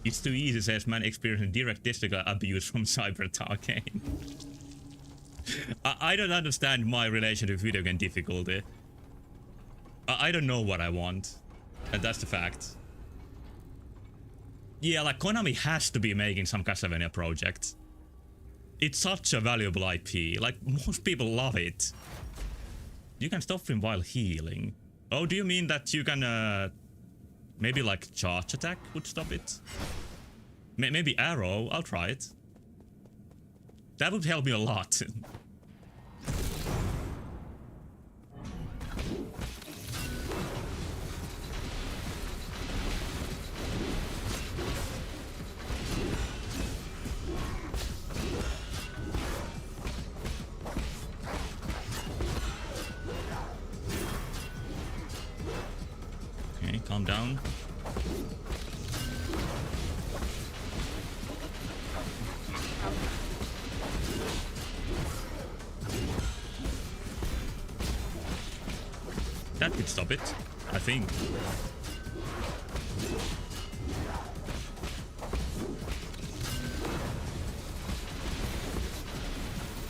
It's too easy, says man experiencing direct testicle abuse from Cyber Tarkane. I don't understand my relation to video game difficulty. I don't know what I want. And that's the fact. Yeah, like Konami has to be making some Castlevania project. It's such a valuable IP. Like, most people love it. You can stop him while healing. Oh, do you mean that you can, maybe like charge attack would stop it? Maybe arrow? I'll try it. That would help me a lot. Okay, calm down. That could stop it, I think.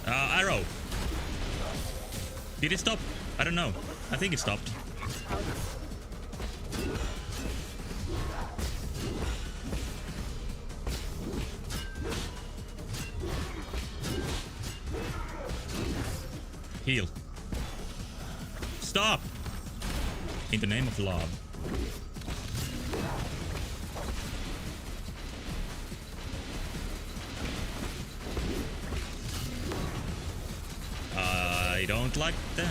Arrow. Did it stop? I don't know. I think it stopped. Heal. Stop! In the name of love. I don't like that.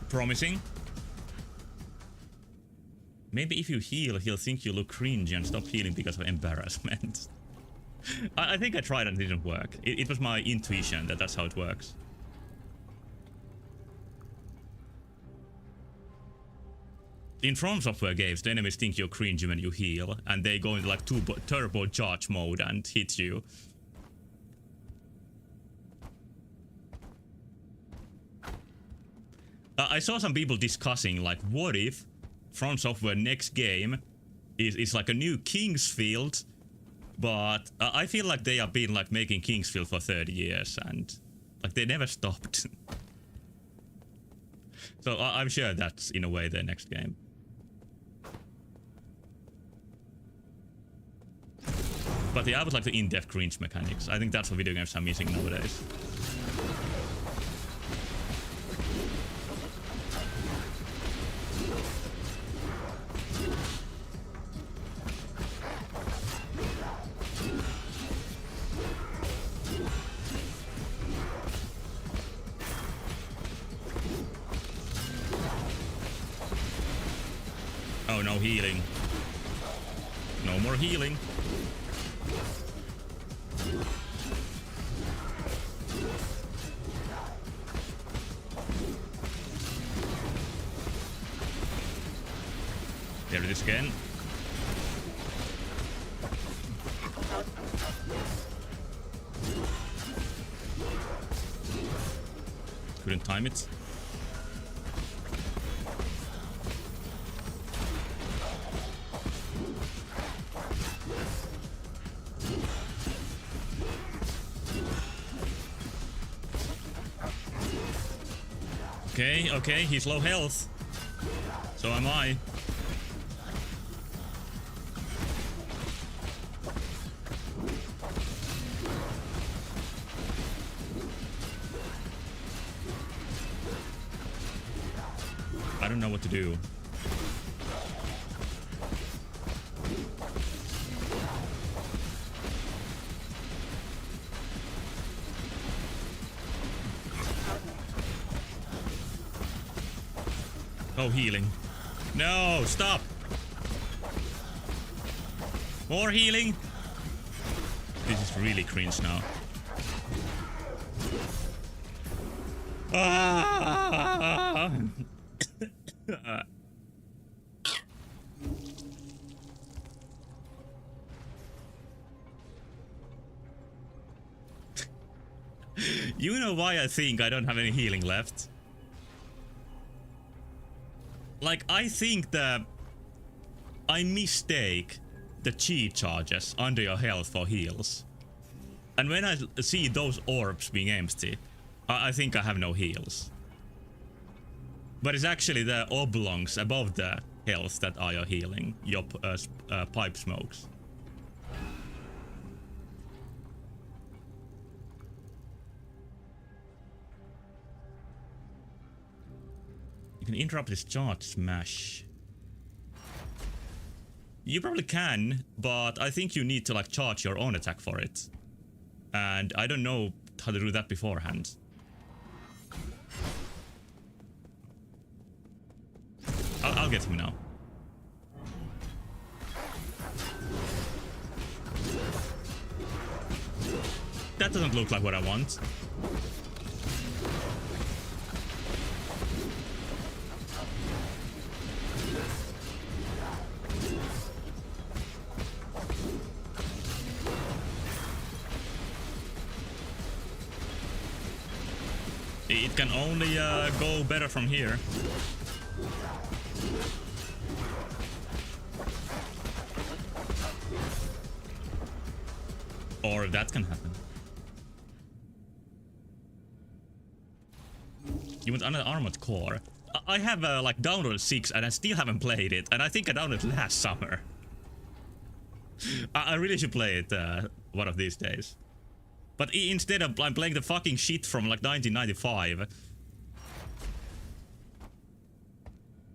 Promising. Maybe if you heal, he'll think you look cringy and stop healing because of embarrassment. I think I tried and it didn't work. It was my intuition that that's how it works. In From Software games, the enemies think you're cringy when you heal, and they go into like turbo charge mode and hit you. I saw some people discussing like, what if From Software next game is like a new Kingsfield, but I feel like they have been like making Kingsfield for 30 years and like they never stopped. So I'm sure that's in a way their next game. But yeah, I would like the in-depth cringe mechanics. I think that's what video games are missing nowadays. No healing. No more healing. There it is again. Couldn't time it. Okay, okay, he's low health. So am I. I don't know what to do. Oh, healing. No, stop. More healing. This is really cringe now. Ah! You know why I think I don't have any healing left? Like, I think that I mistake the chi charges under your health for heals. And when I see those orbs being empty, I think I have no heals. But it's actually the oblongs above the health that are your healing, your pipe smokes. You can interrupt this charge smash. You probably can, but I think you need to like charge your own attack for it. And I don't know how to do that beforehand. I'll get him now. That doesn't look like what I want. It can only go better from here. Or that can happen. You want another Armored Core? I have like downloaded 6 and I still haven't played it. And I think I downloaded it last summer. I really should play it one of these days. But instead of I'm playing the fucking shit from like 1995.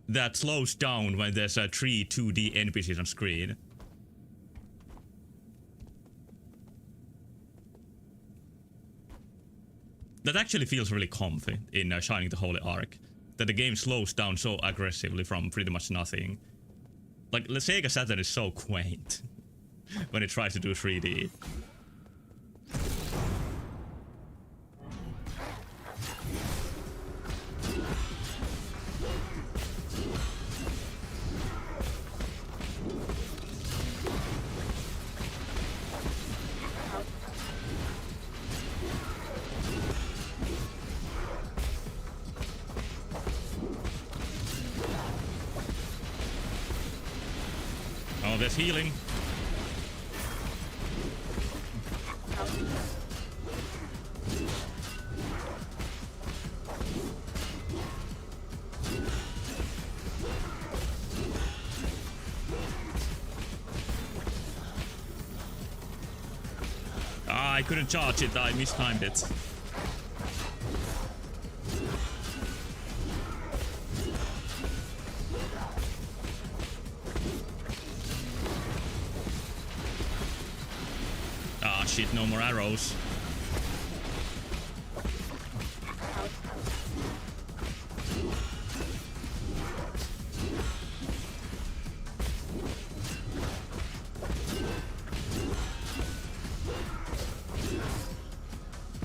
That slows down when there's 3 2D NPCs on screen. That actually feels really comfy in Shining the Holy Ark. That the game slows down so aggressively from pretty much nothing. Like, the Sega Saturn is so quaint when it tries to do 3D. Oh, there's healing. Ah, I couldn't charge it, I mistimed it. Ah, shit, no more arrows.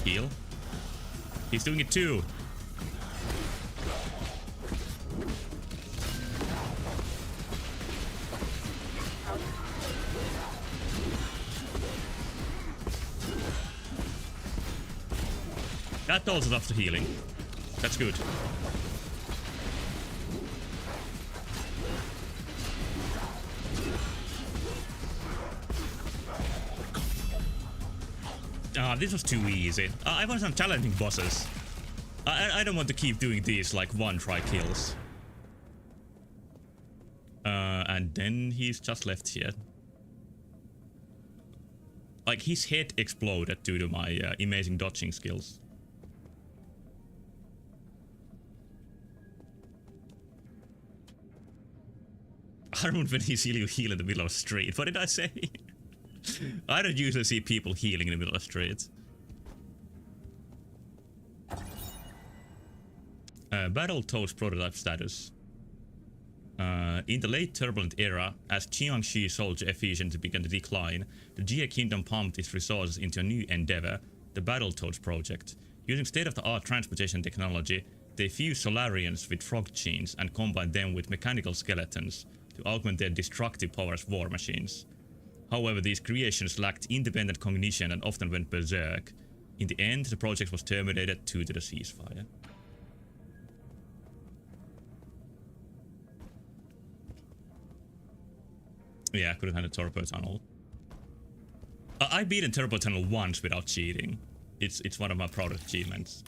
heal. He's doing it too. That also stops the healing. That's good. Ah, this was too easy. I want some challenging bosses. I don't want to keep doing these like one-try kills. And then he's just left here. Like his head exploded due to my amazing dodging skills. I remember when he's heal in the middle of the street. What did I say? I don't usually see people healing in the middle of the street. Battletoads prototype status. In the late turbulent era, as Jiangxi soldier efficiency began to decline, the Jie Kingdom pumped its resources into a new endeavor, the Battletoads project. Using state-of-the-art transportation technology, they fused Solarians with frog genes and combined them with mechanical skeletons to augment their destructive power as war machines. However, these creations lacked independent cognition and often went berserk. In the end, the project was terminated due to the ceasefire. Yeah, I couldn't handle Turbo Tunnel. I beat in Turbo Tunnel once without cheating. It's one of my proudest achievements.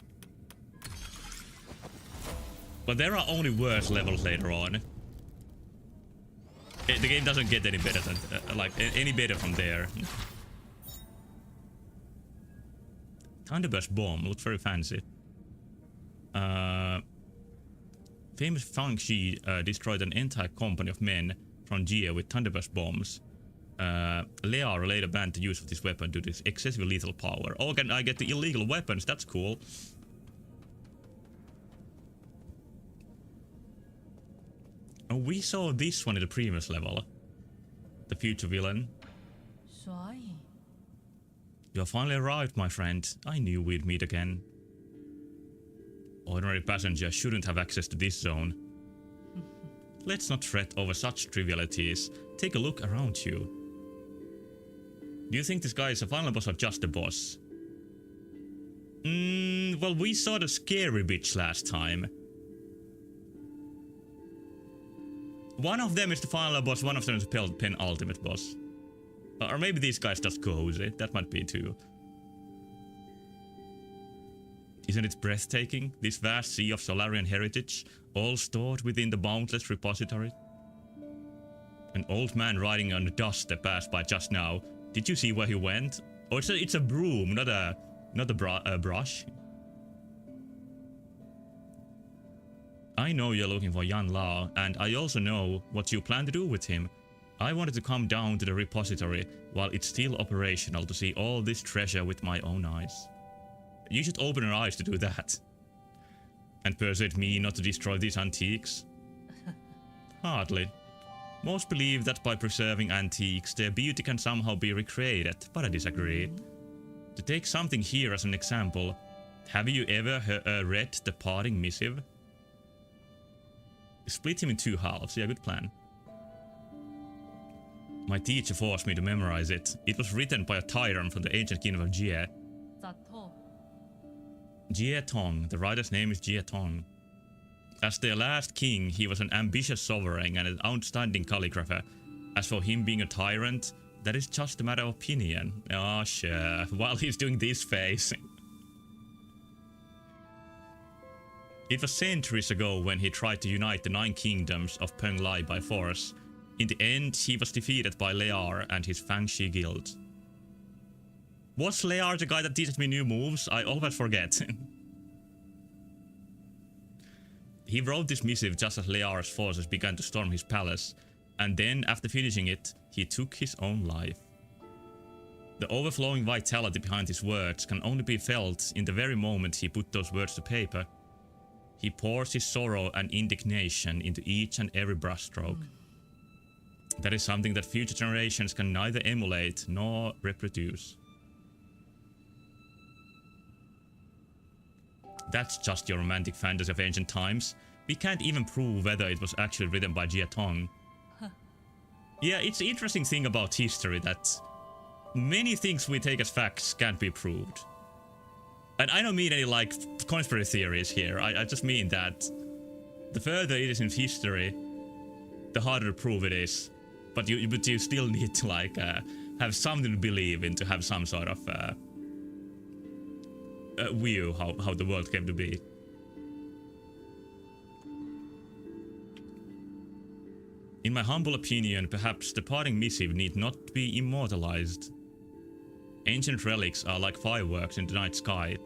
But there are only worse levels later on. The game doesn't get any better than any better from there. Thunderburst Bomb looks very fancy. Famous Fang Shi destroyed an entire company of men from Jie with Thunderburst bombs. Lear later banned the use of this weapon due to its excessive lethal power. Oh, can I get the illegal weapons? That's cool. Oh, we saw this one in the previous level. The future villain. You have finally arrived, my friend. I knew we'd meet again. Ordinary passengers shouldn't have access to this zone. Let's not fret over such trivialities. Take a look around you. Do you think this guy is a final boss or just a boss? Well, we saw the scary bitch last time. One of them is the final boss, one of them is the penultimate boss. Or maybe these guys just cozy. That might be too. Isn't it breathtaking, this vast sea of Solarian heritage, all stored within the boundless repository? An old man riding on the dust that passed by just now. Did you see where he went? Oh, it's a broom, not a brush. I know you're looking for Yan Lao, and I also know what you plan to do with him. I wanted to come down to the repository while it's still operational to see all this treasure with my own eyes. You should open your eyes to do that. And persuade me not to destroy these antiques? Hardly. Most believe that by preserving antiques, their beauty can somehow be recreated, but I disagree. To take something here as an example, have you ever read The Parting Missive? Split him in two halves, yeah, good plan. My teacher forced me to memorize it. It was written by a tyrant from the ancient kingdom of Jie. Jie Tong, the writer's name is Jie Tong. As their last king, he was an ambitious sovereign and an outstanding calligrapher. As for him being a tyrant, that is just a matter of opinion. Oh, sure, while he's doing this face. It was centuries ago when he tried to unite the 9 kingdoms of Penglai by force. In the end, he was defeated by Lear and his Fangshi guild. Was Lear the guy that teaches me new moves? I always forget. He wrote this missive just as Lear's forces began to storm his palace, and then, after finishing it, he took his own life. The overflowing vitality behind his words can only be felt in the very moment he put those words to paper. He pours his sorrow and indignation into each and every brushstroke. That is something that future generations can neither emulate nor reproduce. That's just your romantic fantasy of ancient times. We can't even prove whether it was actually written by Jia Tong. Yeah, it's an interesting thing about history that many things we take as facts can't be proved. And I don't mean any like conspiracy theories here, I just mean that the further it is in history, the harder to prove it is. But you still need to like have something to believe in to have some sort of view how the world came to be. In my humble opinion, perhaps the parting missive need not be immortalized. Ancient relics are like fireworks in the night sky.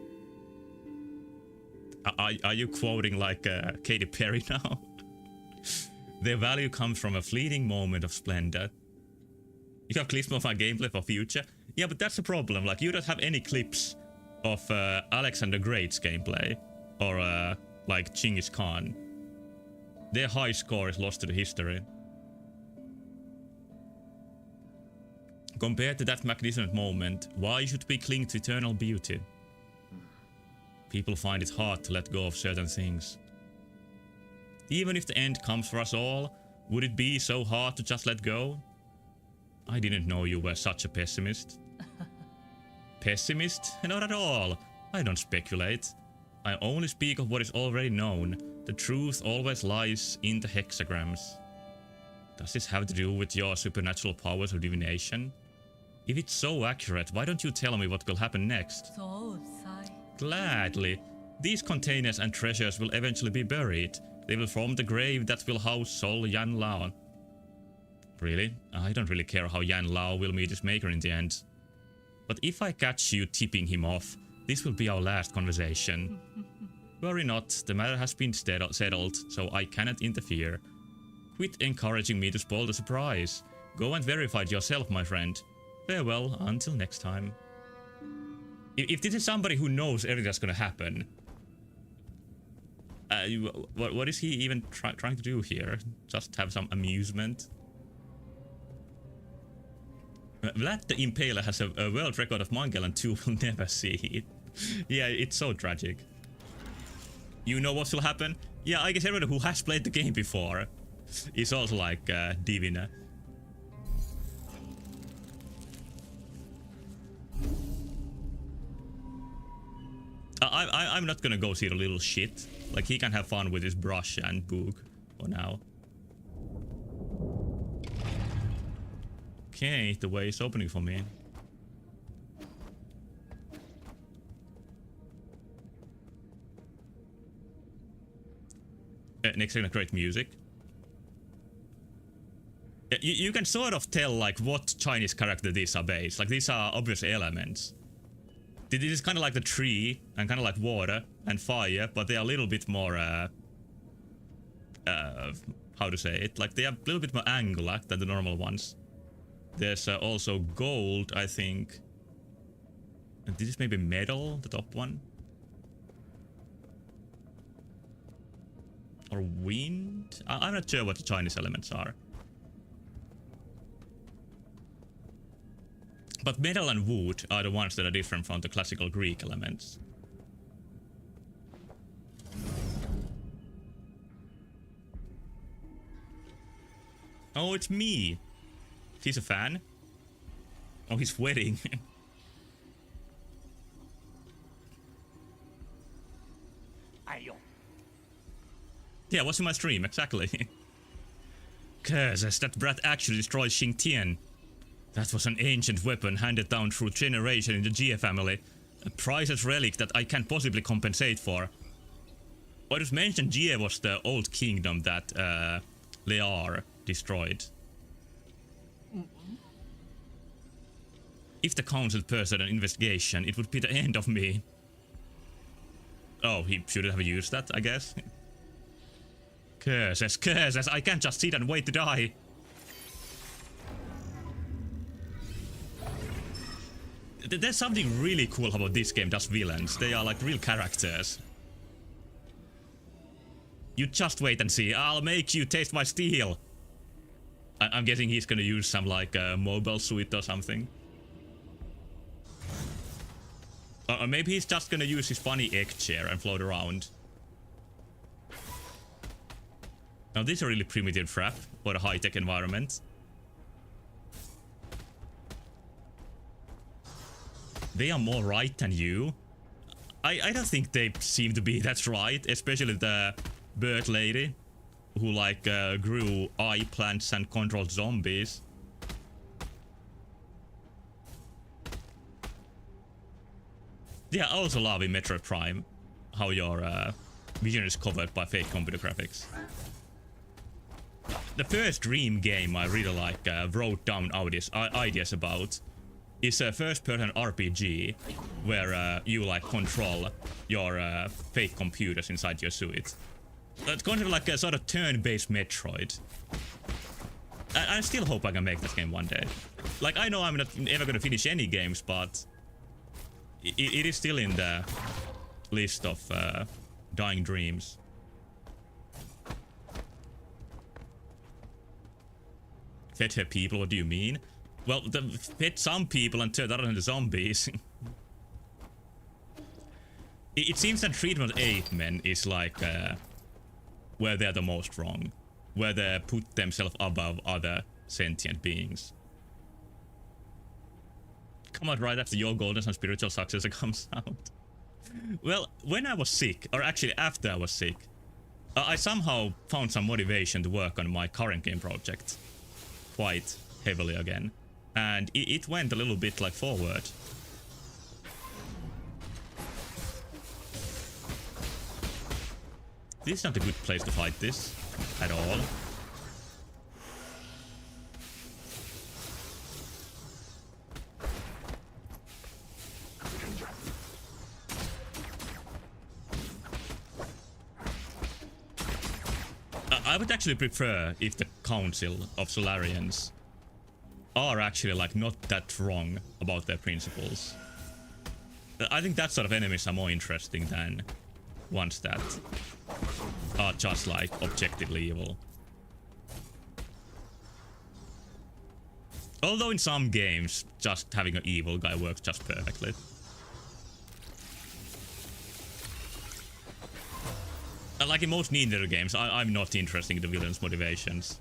Are you quoting like Katy Perry now? Their value comes from a fleeting moment of splendor. You have clips of my gameplay for future? Yeah, but that's the problem. Like, you don't have any clips of Alexander Great's gameplay or like Genghis Khan. Their high score is lost to the history. Compared to that magnificent moment, why should we cling to eternal beauty? People find it hard to let go of certain things. Even if the end comes for us all, would it be so hard to just let go? I didn't know you were such a pessimist. Pessimist? Not at all. I don't speculate. I only speak of what is already known. The truth always lies in the hexagrams. Does this have to do with your supernatural powers of divination? If it's so accurate, why don't you tell me what will happen next? Gladly. These containers and treasures will eventually be buried. They will form the grave that will house Sol Yan Lao. Really? I don't really care how Yan Lao will meet his maker in the end. But if I catch you tipping him off, this will be our last conversation. Worry not, the matter has been settled, so I cannot interfere. Quit encouraging me to spoil the surprise. Go and verify it yourself, my friend. Farewell, until next time. If this is somebody who knows everything that's gonna happen, what is he even trying to do here? Just have some amusement? Vlad the Impaler has a world record of Magellan 2 will never see it. Yeah, it's so tragic. You know what will happen? Yeah, I guess everyone who has played the game before is also like Divina. I'm not gonna go see the little shit. Like, he can have fun with his brush and book for now. Okay, the way is opening for me. Next thing, great music. You can sort of tell like what Chinese character these are based. Like, these are obvious elements. This is kind of like the tree and kind of like water and fire, but they are a little bit more how to say it? Like, they are a little bit more angular than the normal ones. There's also gold, I think. And this is maybe metal, the top one. Or wind? I'm not sure what the Chinese elements are. But metal and wood are the ones that are different from the classical Greek elements. Oh, it's me. He's a fan. Oh, he's sweating. Yeah, what's in my stream? Exactly. Curses, that brat actually destroyed Xingtian. That was an ancient weapon handed down through generation in the Jie family. A priceless relic that I can't possibly compensate for. I just mentioned Jie was the old kingdom that Lear destroyed. If the council pursued an investigation, it would be the end of me. Oh, he shouldn't have used that, I guess. Curses, curses, I can't just sit and wait to die. There's something really cool about this game, does villains. They are like real characters. You just wait and see. I'll make you taste my steel. I'm guessing he's gonna use some like mobile suit or something. Or maybe he's just gonna use his funny egg chair and float around. Now this is a really primitive trap for a high-tech environment. They are more right than you. I don't think they seem to be that right, especially the bird lady who like grew eye plants and controlled zombies. Yeah, I also love in Metroid Prime how your vision is covered by fake computer graphics. The first Dream game I really like wrote down ideas about is a first-person RPG where you like control your fake computers inside your suit. That's kind of like a sort of turn-based Metroid. I still hope I can make this game one day. Like, I know I'm not ever gonna finish any games, but it is still in the list of dying dreams. Fed her people, what do you mean? Well, fed some people and turned out into zombies. It seems that treatment of ape men is like where they're the most wrong. Where they put themselves above other sentient beings. Come out right after your golden and spiritual successor comes out. Well, when I was sick, or actually after I was sick, I somehow found some motivation to work on my current game project. Quite heavily again. And it went a little bit like forward. This is not a good place to fight this at all. I would actually prefer if the Council of Solarians are actually like not that wrong about their principles. I think that sort of enemies are more interesting than ones that are just like objectively evil. Although in some games, just having an evil guy works just perfectly. Like in most Nintendo games, I'm not interested in the villain's motivations.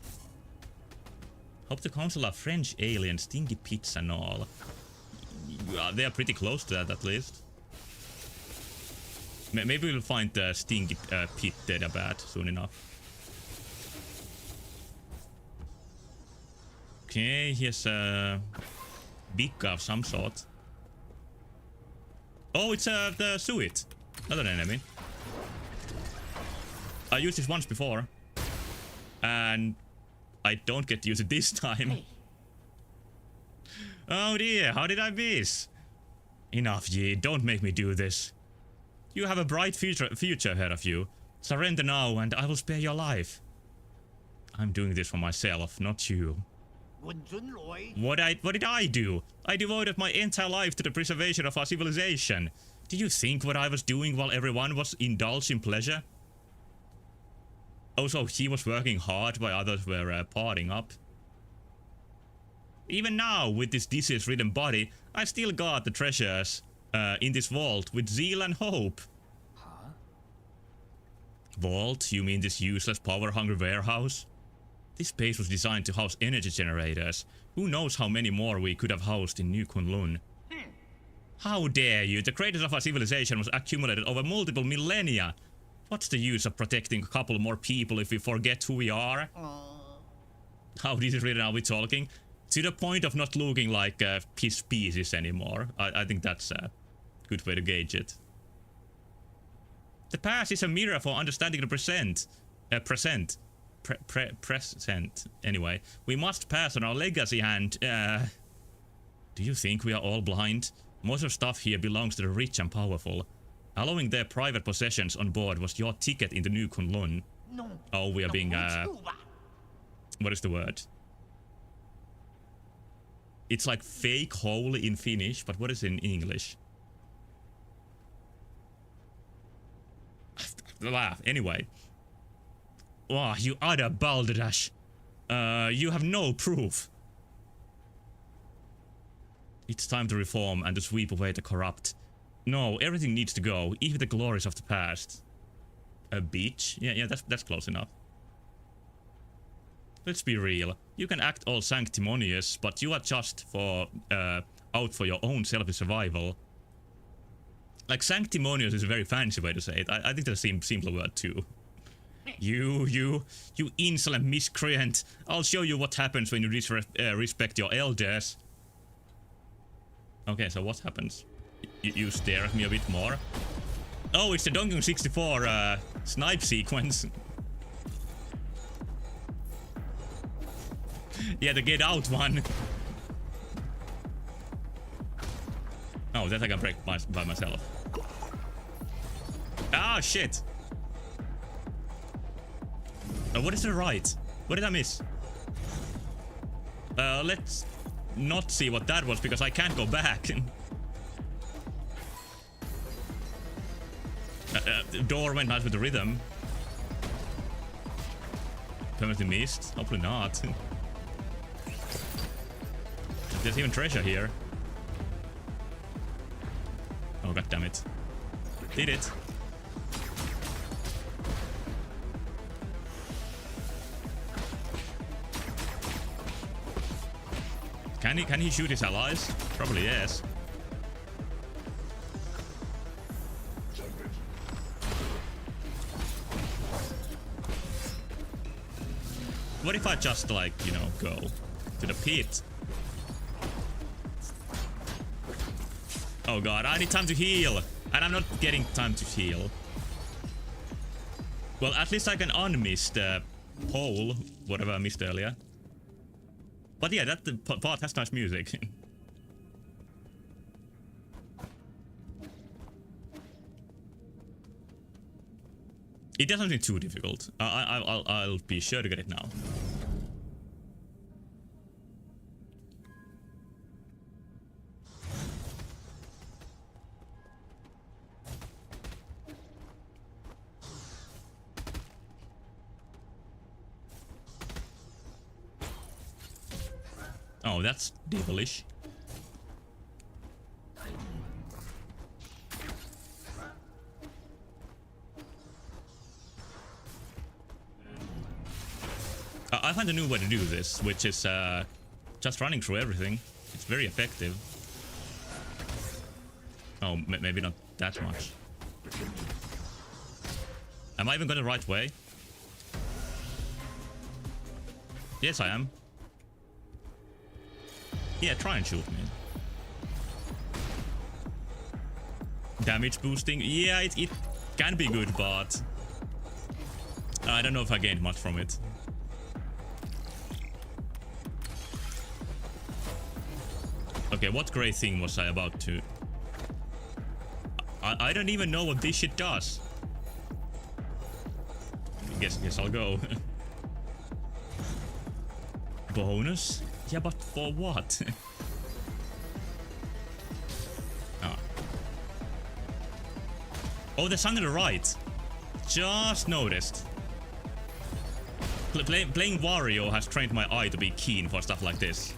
Hope the Council are French alien, stinky pits and all. They are pretty close to that at least. Maybe we'll find the stinky pit Dedabat soon enough. Okay, here's a big guy of some sort. Oh, it's the Suit. Another enemy. I used this once before. And I don't get to use it this time. Oh dear, how did I miss? Enough, Yi, don't make me do this. You have a bright future ahead of you. Surrender now and I will spare your life. I'm doing this for myself, not you. What did I do? I devoted my entire life to the preservation of our civilization. Did you think what I was doing while everyone was indulging pleasure? Also, he was working hard while others were partying up. Even now, with this disease-ridden body, I still guard the treasures in this vault with zeal and hope. Huh? Vault? You mean this useless power-hungry warehouse? This space was designed to house energy generators. Who knows how many more we could have housed in New Kunlun. How dare you? The greatness of our civilization was accumulated over multiple millennia. What's the use of protecting a couple more people if we forget who we are? How this is really are we talking? To the point of not looking like his species anymore. I think that's a good way to gauge it. The past is a mirror for understanding the present. Present. Anyway, we must pass on our legacy and... Do you think we are all blind? Most of the stuff here belongs to the rich and powerful. Allowing their private possessions on board was your ticket into New Kunlun. No. Oh, we are being, what is the word? It's like fake holy in Finnish, but what is it in English? Anyway. Oh, you utter balderdash. You have no proof. It's time to reform and to sweep away the corrupt. No, everything needs to go, even the glories of the past. A beach? Yeah, that's close enough. Let's be real. You can act all sanctimonious, but you are just out for your own selfish survival. Like, sanctimonious is a very fancy way to say it. I think there's a simpler word too. You insolent miscreant. I'll show you what happens when you respect your elders. Okay, so what happens? You stare at me a bit more. Oh, it's the Donkey Kong 64 snipe sequence. Yeah, the get out one. Oh, that I can break by myself. Ah, shit. What is the right? What did I miss? Let's not see what that was because I can't go back. The door went nice with the rhythm. Permanently missed? Hopefully not. There's even treasure here. Oh, god damn it. Did it. Can he shoot his allies? Probably yes. What if I just, like, you know, go to the pit? Oh god, I need time to heal. And I'm not getting time to heal. Well, at least I can unmiss the pole, whatever I missed earlier. But yeah, that the part has nice music. It doesn't seem too difficult. I'll be sure to get it now. Oh, that's devilish. I find a new way to do this, which is just running through everything. It's very effective. Oh, maybe not that much. Am I even going the right way? Yes, I am. Yeah, try and shoot me. Damage boosting? Yeah, it can be good, but I don't know if I gained much from it. Okay, what great thing was I about to... I don't even know what this shit does. Guess I'll go. Bonus? Yeah, but for what? Oh. Oh, there's something to the right. Just noticed. Playing Wario has trained my eye to be keen for stuff like this.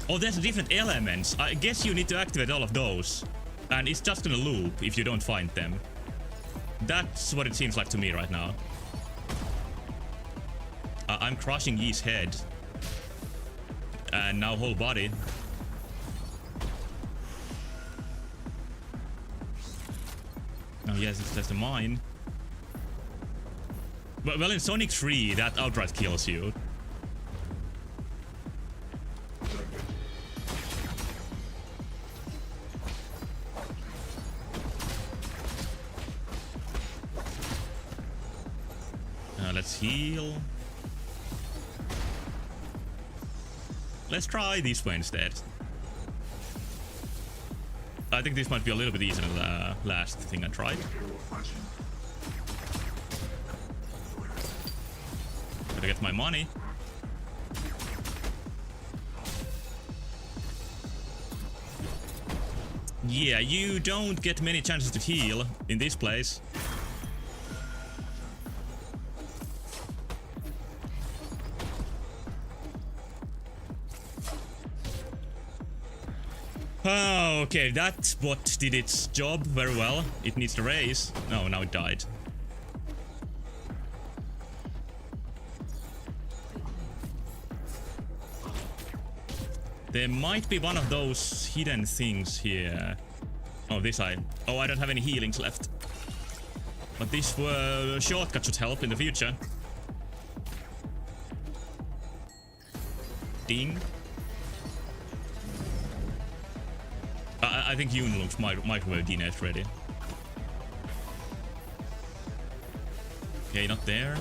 Oh, there's different elements. I guess you need to activate all of those. And it's just gonna loop if you don't find them. That's what it seems like to me right now. I'm crushing Yee's head. And now whole body. Oh yes, it's just a mine. Well, in Sonic 3, that outright kills you. Let's heal. Let's try this way instead. I think this might be a little bit easier than the last thing I tried. Gotta get my money. Yeah, you don't get many chances to heal in this place. Okay, that bot did its job very well. It needs to raise. No, now it died. There might be one of those hidden things here. Oh, this I... Oh, I don't have any healings left. But this shortcut should help in the future. Ding. I think Yoon looks microwave DNS ready. Okay, not there.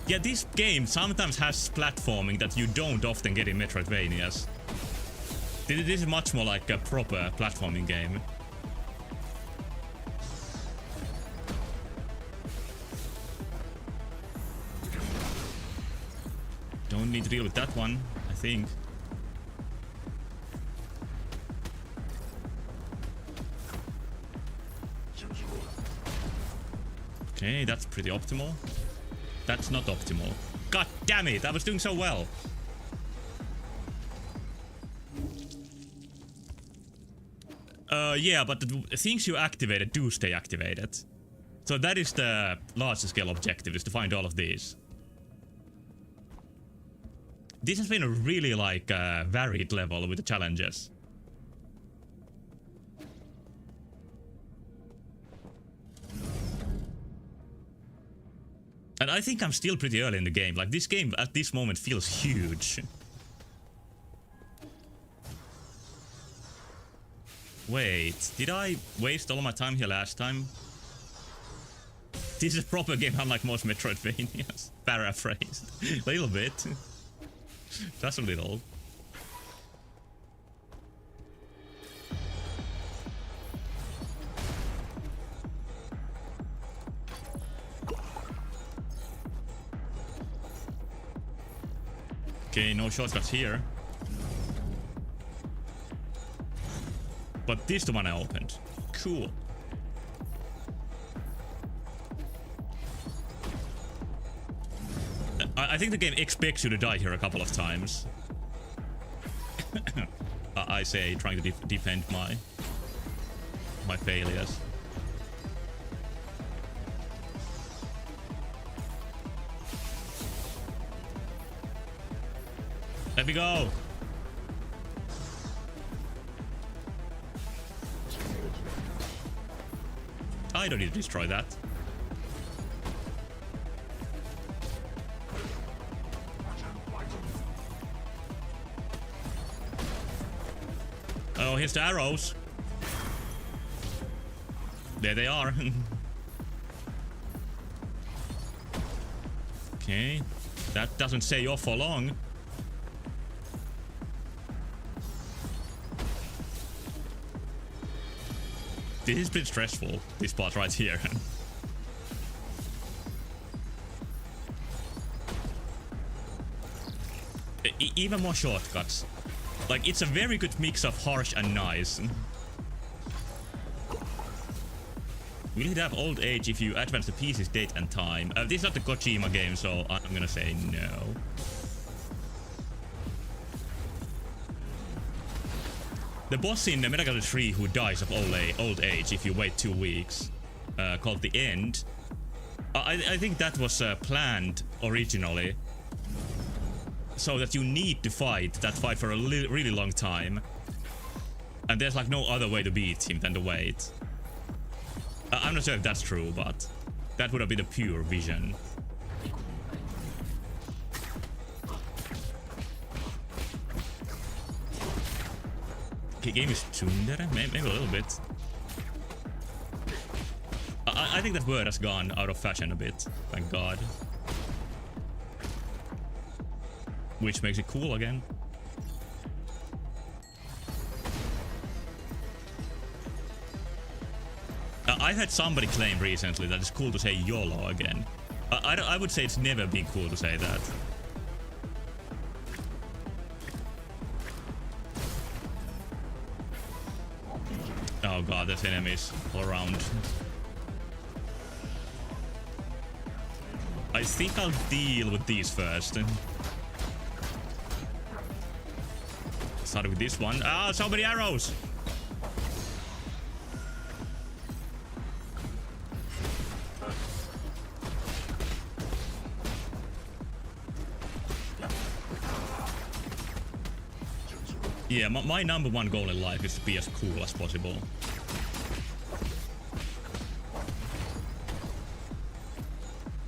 Yeah, this game sometimes has platforming that you don't often get in Metroidvanias. This is much more like a proper platforming game. Don't need to deal with that one, I think. Okay, that's pretty optimal. That's not optimal. God damn it, I was doing so well. Yeah, but the things you activated do stay activated. So that is the larger scale objective, is to find all of these. This has been a really like varied level with the challenges. And I think I'm still pretty early in the game. Like, this game at this moment feels huge. Wait, did I waste all my time here last time? This is a proper game unlike most Metroidvanias. Paraphrased. A little bit. Just a little. Okay, no shortcuts here. But this is the one I opened. Cool. I think the game expects you to die here a couple of times. I say, trying to defend my failures. Let me go. I don't need to destroy that. Oh, here's the arrows. There they are. Okay. That doesn't say off for long. This is pretty stressful, this part right here. Even more shortcuts. Like, it's a very good mix of harsh and nice. Will it have old age if you advance the pieces, date and time? This is not the Kojima game, so I'm gonna say no. The boss in Metal Gear 3 who dies of old age if you wait 2 weeks, called The End, I think that was planned originally, so that you need to fight that fight for a really long time, and there's like no other way to beat him than to wait. I'm not sure if that's true, but that would have been a pure vision. Okay, game is tsundere? Maybe a little bit. I think that word has gone out of fashion a bit. Thank God. Which makes it cool again. I heard somebody claim recently that it's cool to say YOLO again. I would say it's never been cool to say that. Oh god, there's enemies all around. I think I'll deal with these first. start with this one. Ah, so many arrows! Yeah, my number one goal in life is to be as cool as possible.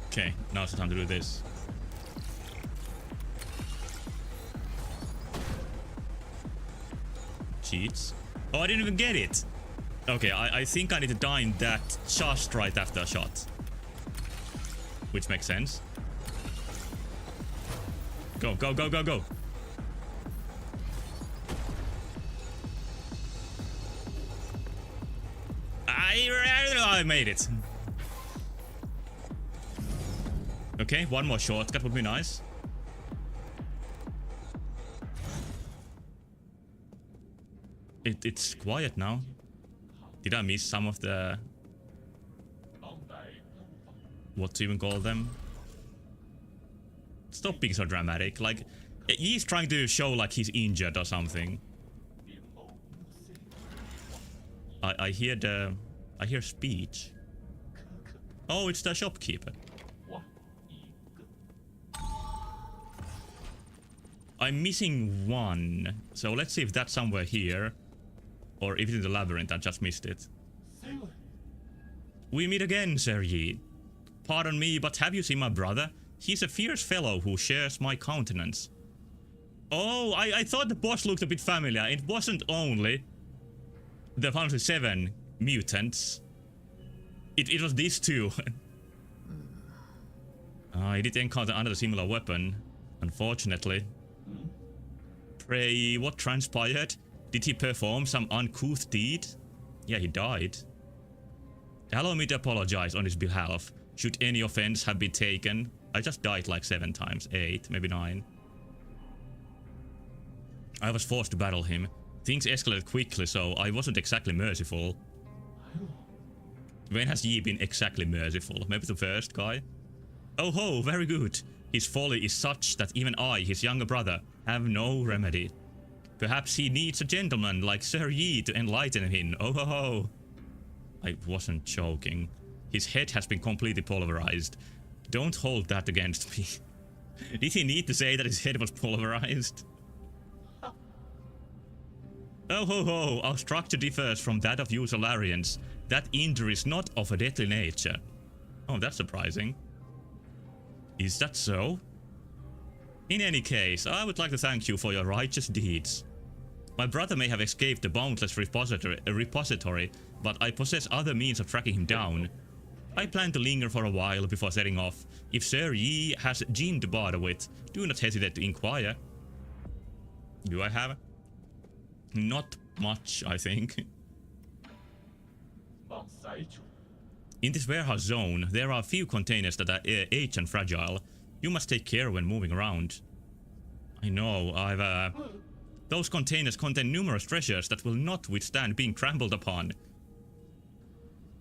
Okay, now's the time to do this. Cheats. Oh, I didn't even get it! Okay, I think I need to die in that just right after a shot. Which makes sense. Go, go, go, go, go! I made it. Okay, one more shortcut would be nice. It's quiet now. Did I miss some of the... what to even call them? Stop being so dramatic. Like, he's trying to show like he's injured or something. I hear speech. Oh, it's the shopkeeper. I'm missing one. So let's see if that's somewhere here. Or if it's in the labyrinth, I just missed it. We meet again, Sir Yi. Pardon me, but have you seen my brother? He's a fierce fellow who shares my countenance. Oh, I thought the boss looked a bit familiar. It wasn't only the Final Fantasy 7 mutants. It was these two. I did encounter another similar weapon, unfortunately. Pray, what transpired? Did he perform some uncouth deed? Yeah, he died. Allow me to apologize on his behalf. Should any offense have been taken? I just died like 7 times, 8, maybe 9. I was forced to battle him. Things escalated quickly, so I wasn't exactly merciful. When has Yi been exactly merciful? Maybe the first guy? Oh ho, very good. His folly is such that even I, his younger brother, have no remedy. Perhaps he needs a gentleman like Sir Yi to enlighten him. Oh ho ho. I wasn't joking. His head has been completely pulverized. Don't hold that against me. Did he need to say that his head was pulverized? Oh ho ho, our structure differs from that of you Solarians. That injury is not of a deadly nature. Oh, that's surprising. Is that so? In any case, I would like to thank you for your righteous deeds. My brother may have escaped the boundless repository, but I possess other means of tracking him down. I plan to linger for a while before setting off. If Sir Yi has Jin to barter with, do not hesitate to inquire. Do I have? Not much, I think. In this warehouse zone, there are a few containers that are aged and fragile. You must take care when moving around. I know, those containers contain numerous treasures that will not withstand being trampled upon.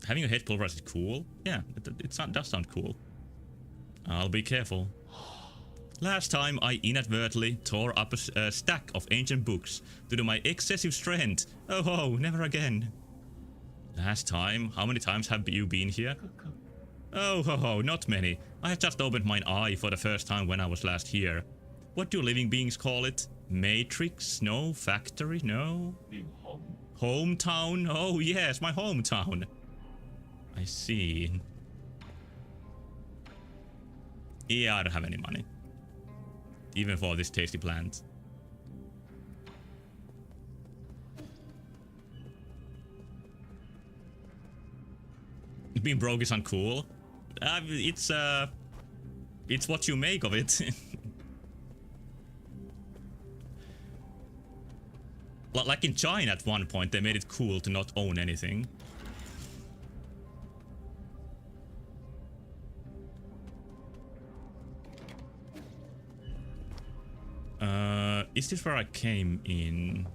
Having a head pulverized is cool. Yeah, it does sound cool. I'll be careful. Last time I inadvertently tore up a stack of ancient books due to my excessive strength. Oh ho, never again. Last time? How many times have you been here? Oh ho ho, not many. I have just opened mine eye for the first time when I was last here. What do living beings call it? Matrix? No. Factory? No. Hometown? Oh yes, my hometown. I see. Yeah, I don't have any money. Even for this tasty plant. Being broke is uncool. It's what you make of it. Like in China at one point, they made it cool to not own anything. Is this where I came in?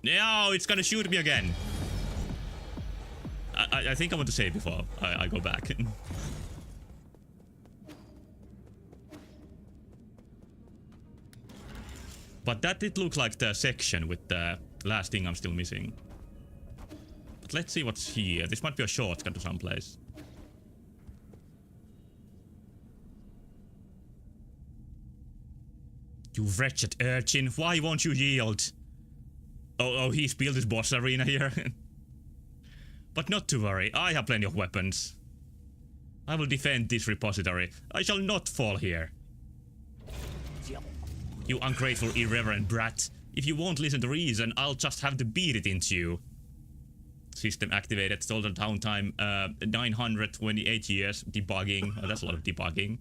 No, it's gonna shoot me again. I think I want to save before I go back. But that did look like the section with the last thing I'm still missing. But let's see what's here. This might be a shortcut to someplace. You wretched urchin, why won't you yield? Oh, he's built his boss arena here. But not to worry, I have plenty of weapons. I will defend this repository. I shall not fall here. You ungrateful, irreverent brat. If you won't listen to reason, I'll just have to beat it into you. System activated. Total downtime 928 years. Debugging. Oh, that's a lot of debugging.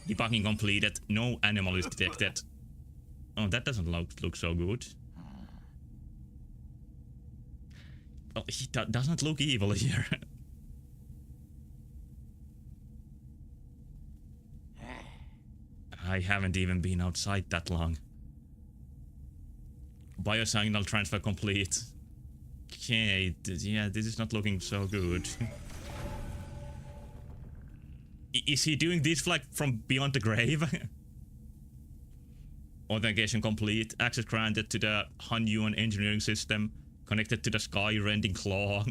Debugging completed. No anomaly is detected. Oh, that doesn't look so good. Oh, he doesn't look evil here. I haven't even been outside that long. Biosignal transfer complete. Okay, yeah, this is not looking so good. Is he doing this like from beyond the grave? Authentication complete. Access granted to the Hunyuan engineering system. Connected to the sky-rending claw.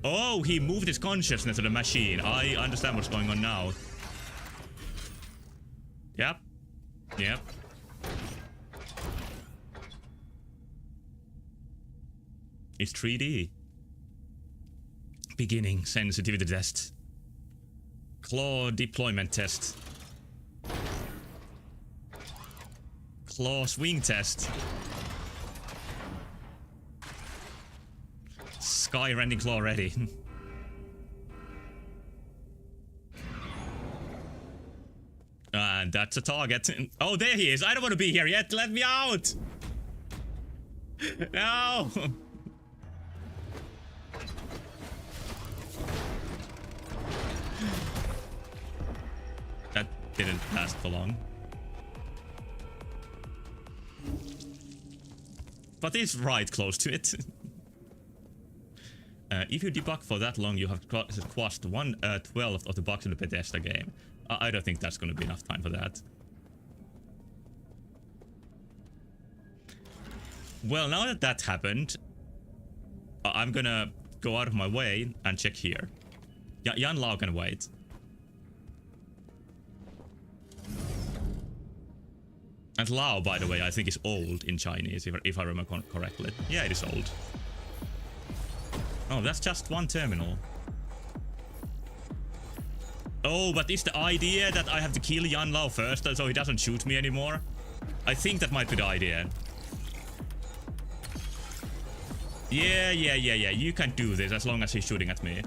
Oh, he moved his consciousness to the machine. I understand what's going on now. Yep. Yep. It's 3D. Beginning sensitivity test. Claw deployment test. Claw swing test. Sky rending claw ready. And that's a target. Oh, there he is. I don't want to be here yet. Let me out. No. That didn't last for long. But it's right close to it. If you debug for that long, you have crossed 1/12 of the bugs in the Bethesda game. I don't think that's going to be enough time for that. Well, now that that happened, I'm gonna go out of my way and check here. Jan Lao can wait. And Lao, by the way, I think is old in Chinese, if I remember correctly. Yeah, it is old. Oh, that's just one terminal. Oh, but is the idea that I have to kill Jan Lao first so he doesn't shoot me anymore? I think that might be the idea. Yeah, you can do this as long as he's shooting at me.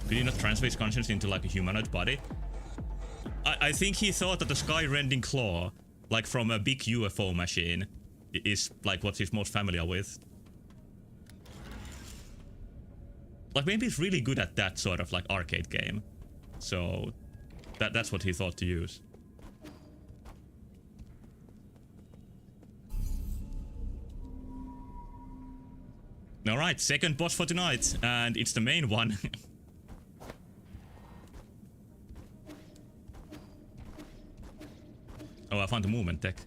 Did he not transfer his conscience into like a humanoid body? I think he thought that the sky-rending claw, like from a big UFO machine, is like what he's most familiar with. Like maybe he's really good at that sort of like arcade game. So that's what he thought to use. Alright, second boss for tonight, and it's the main one. Oh, I found the movement tech.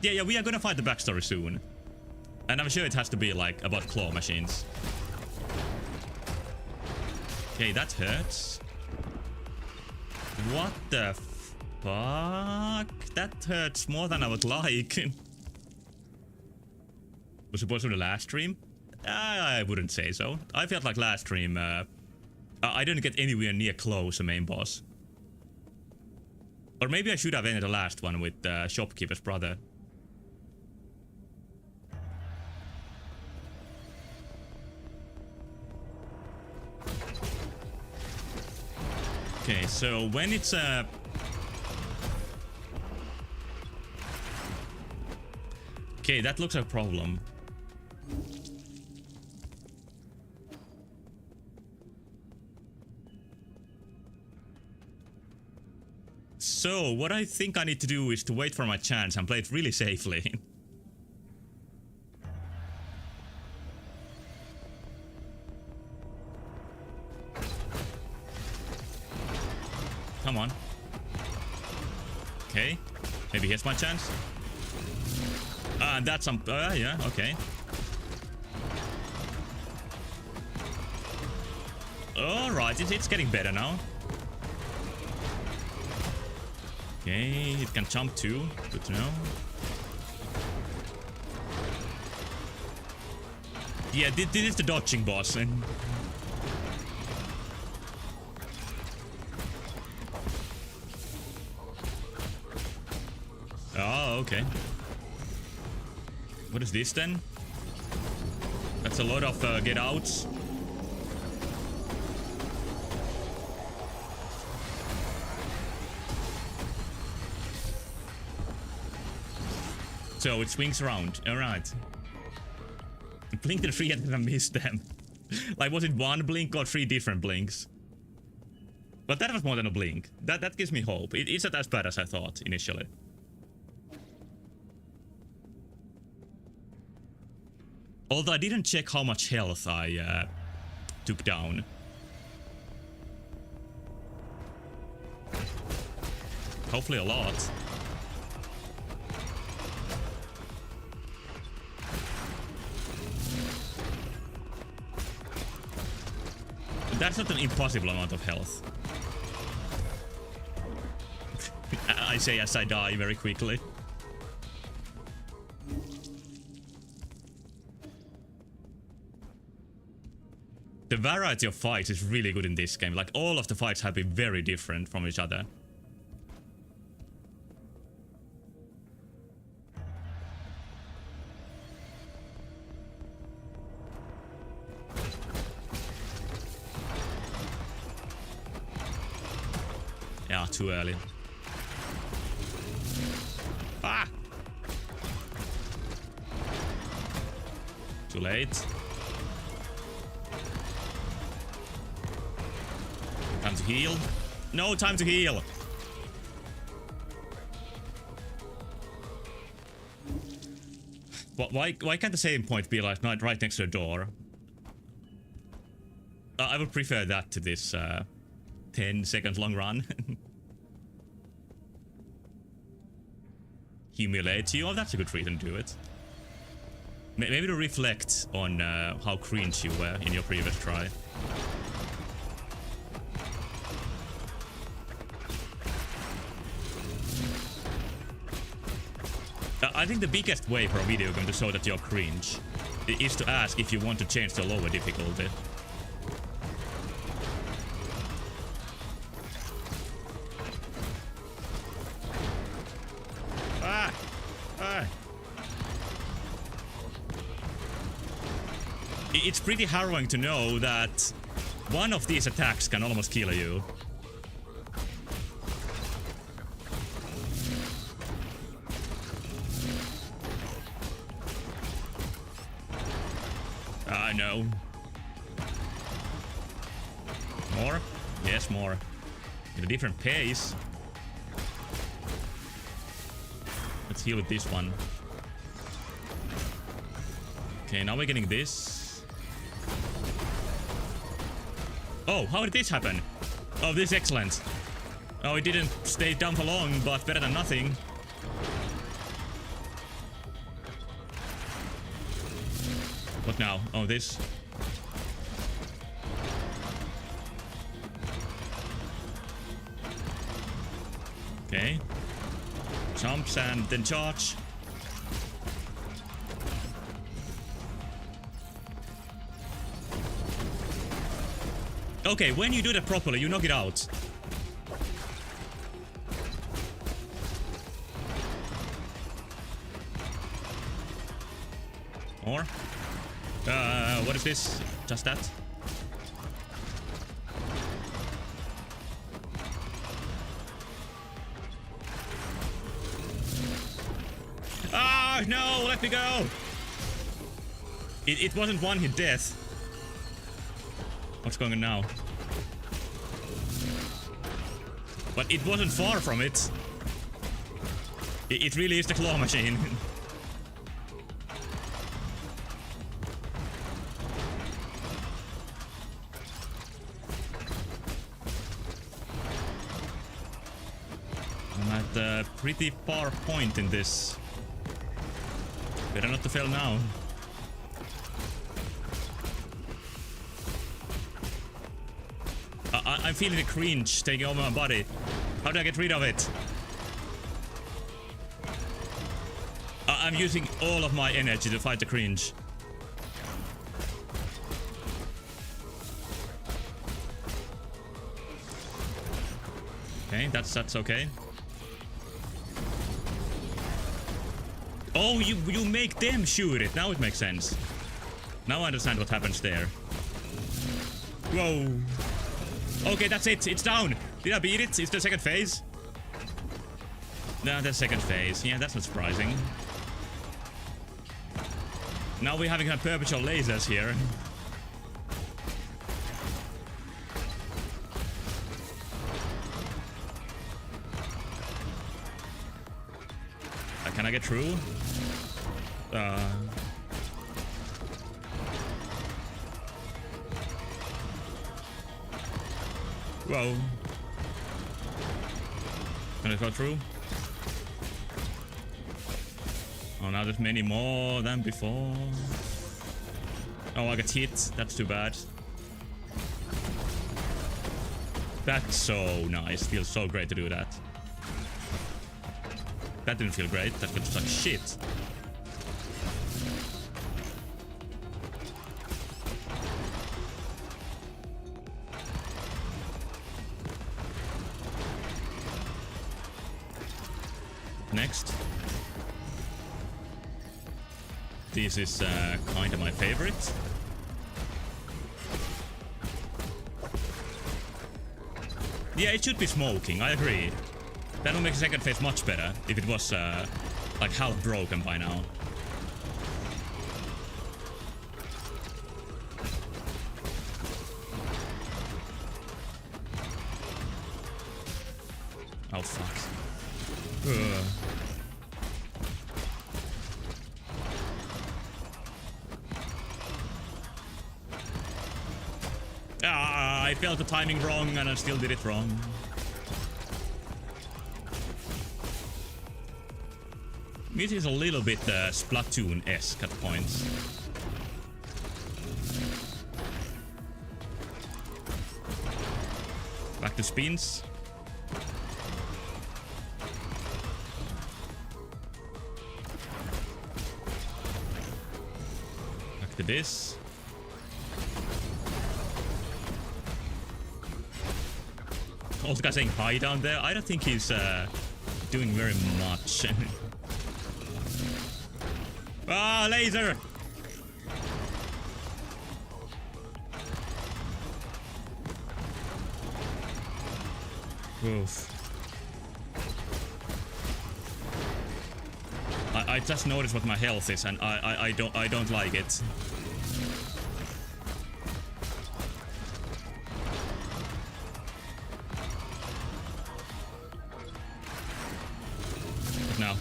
Yeah, we are gonna find the backstory soon. And I'm sure it has to be like about claw machines. Okay, that hurts. What the fuck? That hurts more than I would like. Was supposed to be the last stream? I wouldn't say so. I felt like last stream, I didn't get anywhere near close a main boss. Or maybe I should have ended the last one with Shopkeeper's brother. Okay, so when it's okay, that looks like a problem. So, what I think I need to do is to wait for my chance and play it really safely. Come on. Okay. Maybe here's my chance. And that's some... yeah, okay. Alright, it's getting better now. Okay, it can jump too. Good to know. Yeah, this is the dodging boss. Oh, okay. What is this then? That's a lot of get outs. So it swings around. Alright. Blink the 3 and I missed them. Like, was it 1 blink or 3 different blinks? But that was more than a blink. That gives me hope. It's not as bad as I thought initially. Although I didn't check how much health I took down. Hopefully a lot. That's not an impossible amount of health. I say as I die very quickly. The variety of fights is really good in this game. Like, all of the fights have been very different from each other. Yeah, too early. Ah! Too late. Time to heal. No time to heal. Why can't the same point be like right next to the door? I would prefer that to this 10-second long run. Humiliate you? Oh, that's a good reason to do it. Maybe to reflect on how cringe you were in your previous try. I think the biggest way for a video game to show that you're cringe is to ask if you want to change the lower difficulty. It's pretty harrowing to know that one of these attacks can almost kill you. I know. More? Yes, more. At a different pace. Let's heal with this one. Okay, now we're getting this. Oh, how did this happen? Oh, this is excellent. Oh, it didn't stay down for long, but better than nothing. What now? Oh, this. Okay. Jumps and then charge. Okay, when you do that properly, you knock it out. More? What is this? Just that? Ah, no, let me go! It wasn't one hit death. What's going on now? But it wasn't far from it. It really is the claw machine. at a pretty far point in this. Better not to fail now. I'm feeling the cringe taking over my body. How do I get rid of it? I'm using all of my energy to fight the cringe. Okay, that's okay. Oh, you make them shoot it. Now it makes sense. Now I understand what happens there. Whoa. Okay, that's it. It's down. Did I beat it? It's the second phase. No, the second phase. Yeah, that's not surprising. Now we're having perpetual lasers here. Can I get through? Whoa. Can I go through? Oh, now there's many more than before. Oh, I got hit. That's too bad. That's so nice. Feels so great to do that. That didn't feel great. That felt like shit. Next. This is kind of my favorite. Yeah, it should be smoking. I agree. That will make the second phase much better if it was like half broken by now. Oh fuck. Ugh. Ah, I felt the timing wrong and I still did it wrong. Music is a little bit Splatoon-esque at points. Back to spins. Back to this. Also guy saying hi down there. I don't think he's doing very much. Ah, laser! Oof. I just noticed what my health is, and I don't like it. But now.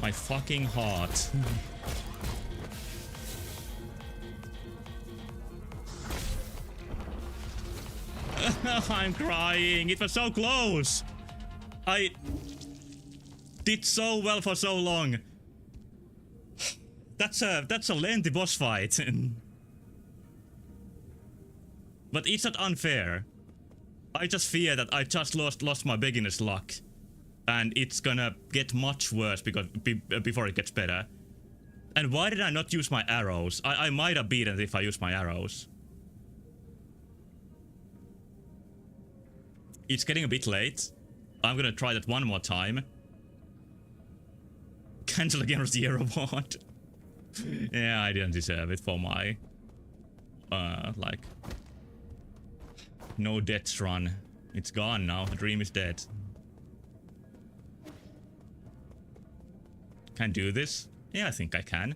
My fucking heart. I'm crying. It was so close. I did so well for so long. That's a lengthy boss fight. But it's not unfair. I just fear that I just lost my beginner's luck. And it's gonna get much worse before it gets better. And why did I not use my arrows? I might have beaten it if I used my arrows. It's getting a bit late. I'm gonna try that one more time. Cancel again with the award. Yeah, I didn't deserve it for my like no deaths run. It's gone now. The dream is dead. Can do this? Yeah, I think I can.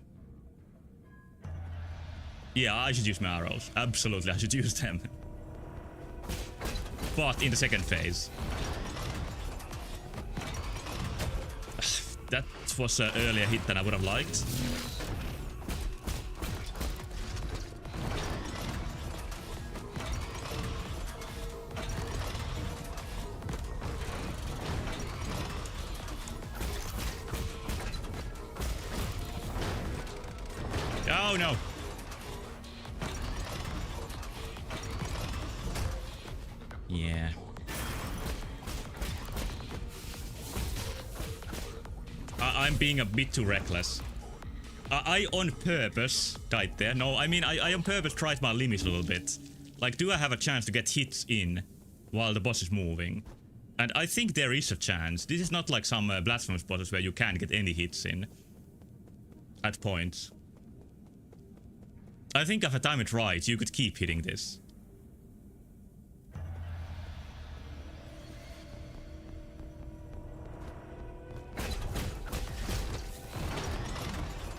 Yeah, I should use my arrows. Absolutely, I should use them. But in the second phase. That was an earlier hit than I would have liked. Oh no. Yeah. I'm being a bit too reckless. I on purpose died there. No, I mean, I on purpose tried my limits a little bit. Like, do I have a chance to get hits in while the boss is moving? And I think there is a chance. This is not like some blasphemous bosses where you can't get any hits in at points. I think if I time it right, you could keep hitting this.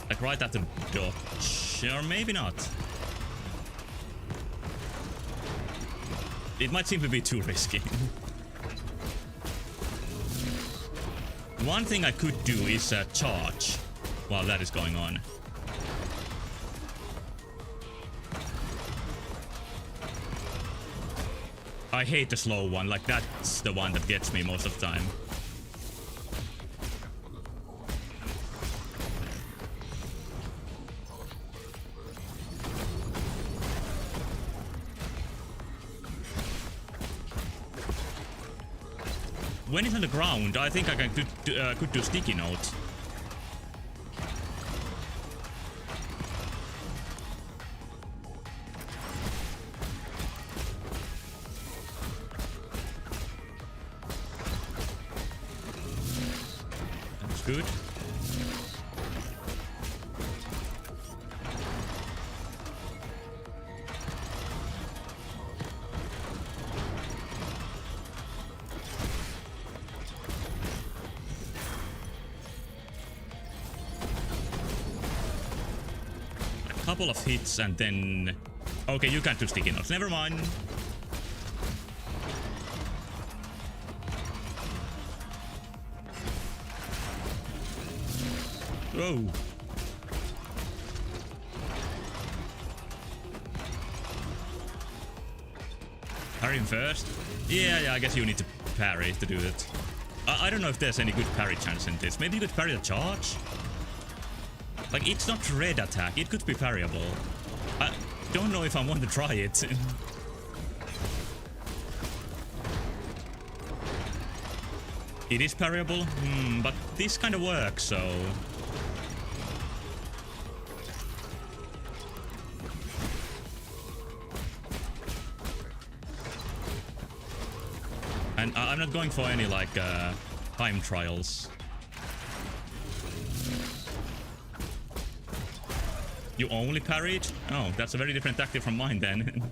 Like right after dodge, or maybe not. It might seem to be too risky. One thing I could do is charge while that is going on. I hate the slow one, like that's the one that gets me most of the time. When it's on the ground, I think I could do sticky note. That's good. Couple of hits and then... Okay, you can't do sticky notes. Never mind. Whoa. Parry him first? Yeah, I guess you need to parry to do it. I don't know if there's any good parry chance in this. Maybe you could parry the charge? Like, it's not red attack, it could be parryable. I don't know if I want to try it. It is parryable? But this kind of works, so... And I'm not going for any, like, time trials. You only parried? Oh, that's a very different tactic from mine then.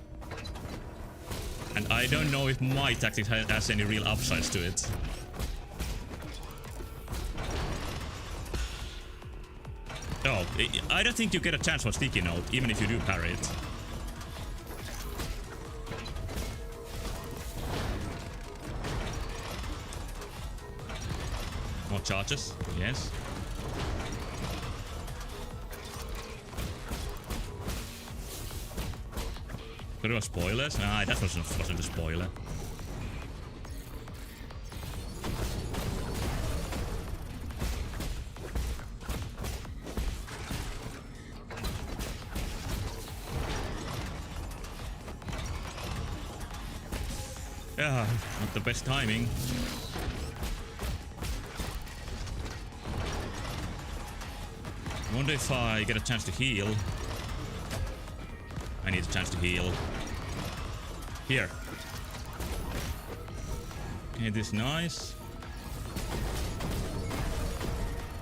And I don't know if my tactic has any real upsides to it. Oh, I don't think you get a chance for sticky note, even if you do parry it. More charges, yes. Could it was spoilers? Nah, that wasn't a spoiler. Yeah, not the best timing. Wonder if I get a chance to heal. I need a chance to heal. Here. Okay, this is nice.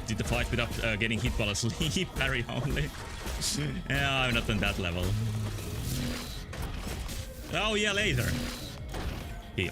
Did the fight without getting hit while asleep? Parry only. Yeah, I'm not on that level. Oh yeah, later. Heal.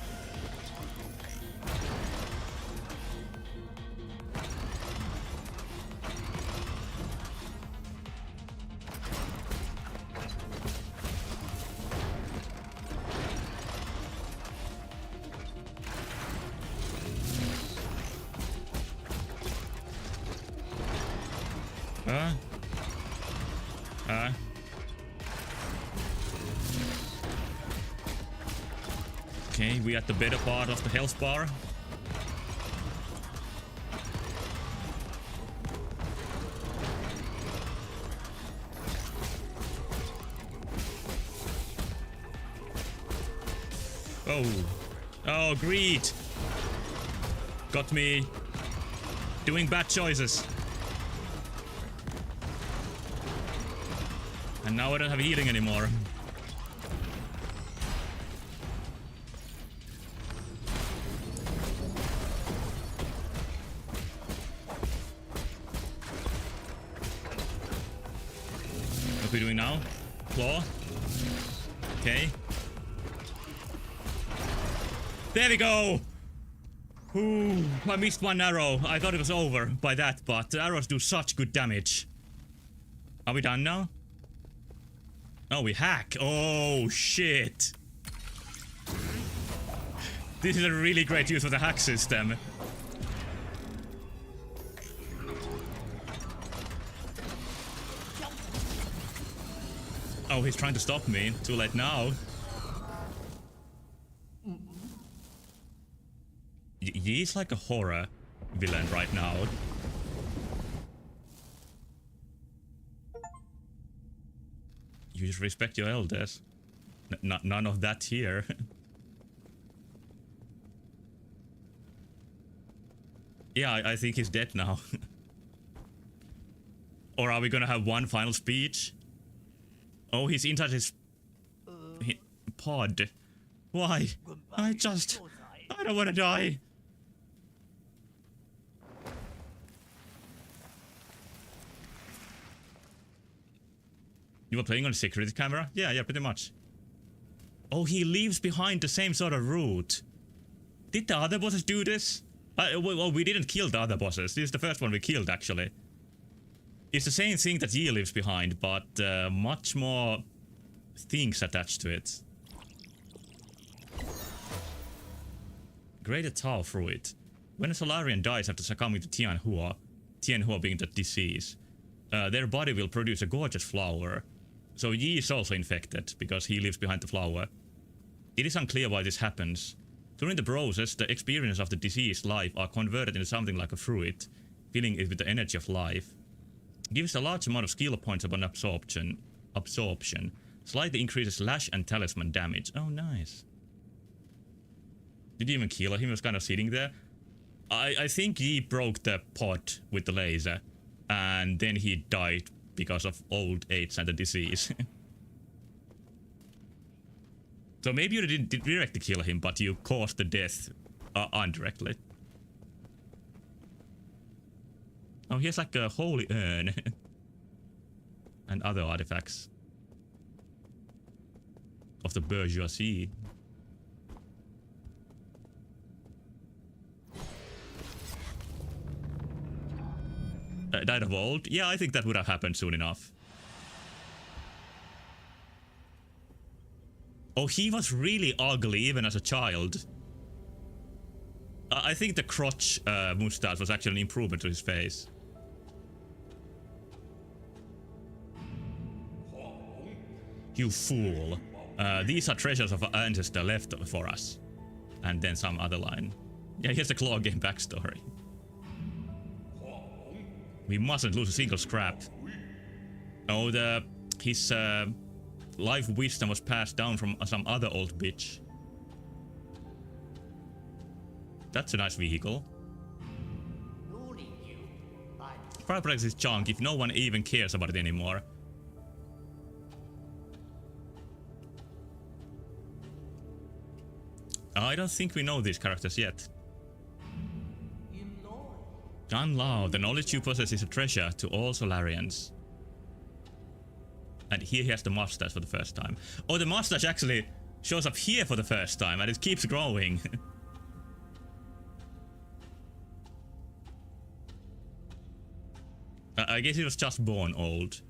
Okay, we at the better part of the health bar. Oh. Oh, greed. Got me doing bad choices. And now I don't have healing anymore. What are we doing now? Claw? Okay. There we go! Ooh, I missed one arrow. I thought it was over by that, but the arrows do such good damage. Are we done now? Oh, we hack. Oh, shit. This is a really great use of the hack system. Oh, he's trying to stop me. Too late now. He's like a horror villain right now. You just respect your elders. None of that here. Yeah, I think he's dead now. Or are we gonna have one final speech? Oh, he's inside his pod. Why? I don't want to die. You were playing on a security camera? Yeah, pretty much. Oh, he leaves behind the same sort of route. Did the other bosses do this? Well, we didn't kill the other bosses. This is the first one we killed, actually. It's the same thing that Yi leaves behind, but much more things attached to it. Greater Tao Fruit. When a Solarian dies after succumbing to Tianhua being the disease, their body will produce a gorgeous flower. So Yi is also infected, because he leaves behind the flower. It is unclear why this happens. During the process, the experience of the deceased life are converted into something like a fruit, filling it with the energy of life. Gives a large amount of skill points upon absorption. Slightly increases lash and talisman damage. Oh, nice. Did you even kill him? He was kind of sitting there. I think he broke the pot with the laser, and then he died because of old age and the disease. So maybe you didn't directly kill him, but you caused the death indirectly. Oh, here's like a holy urn. And other artifacts of the bourgeoisie. Died of old? Yeah, I think that would have happened soon enough. Oh, he was really ugly even as a child. I think the crotch mustache was actually an improvement to his face. You fool. These are treasures of our ancestor left for us. And then some other line. Yeah, here's the Claw game backstory. We mustn't lose a single scrap. Oh, his life wisdom was passed down from some other old bitch. That's a nice vehicle. Fireplace is junk if no one even cares about it anymore. I don't think we know these characters yet. Gan Lao, the knowledge you possess is a treasure to all Solarians. And here he has the mustache for the first time. Oh, the mustache actually shows up here for the first time, and it keeps growing. I guess he was just born old.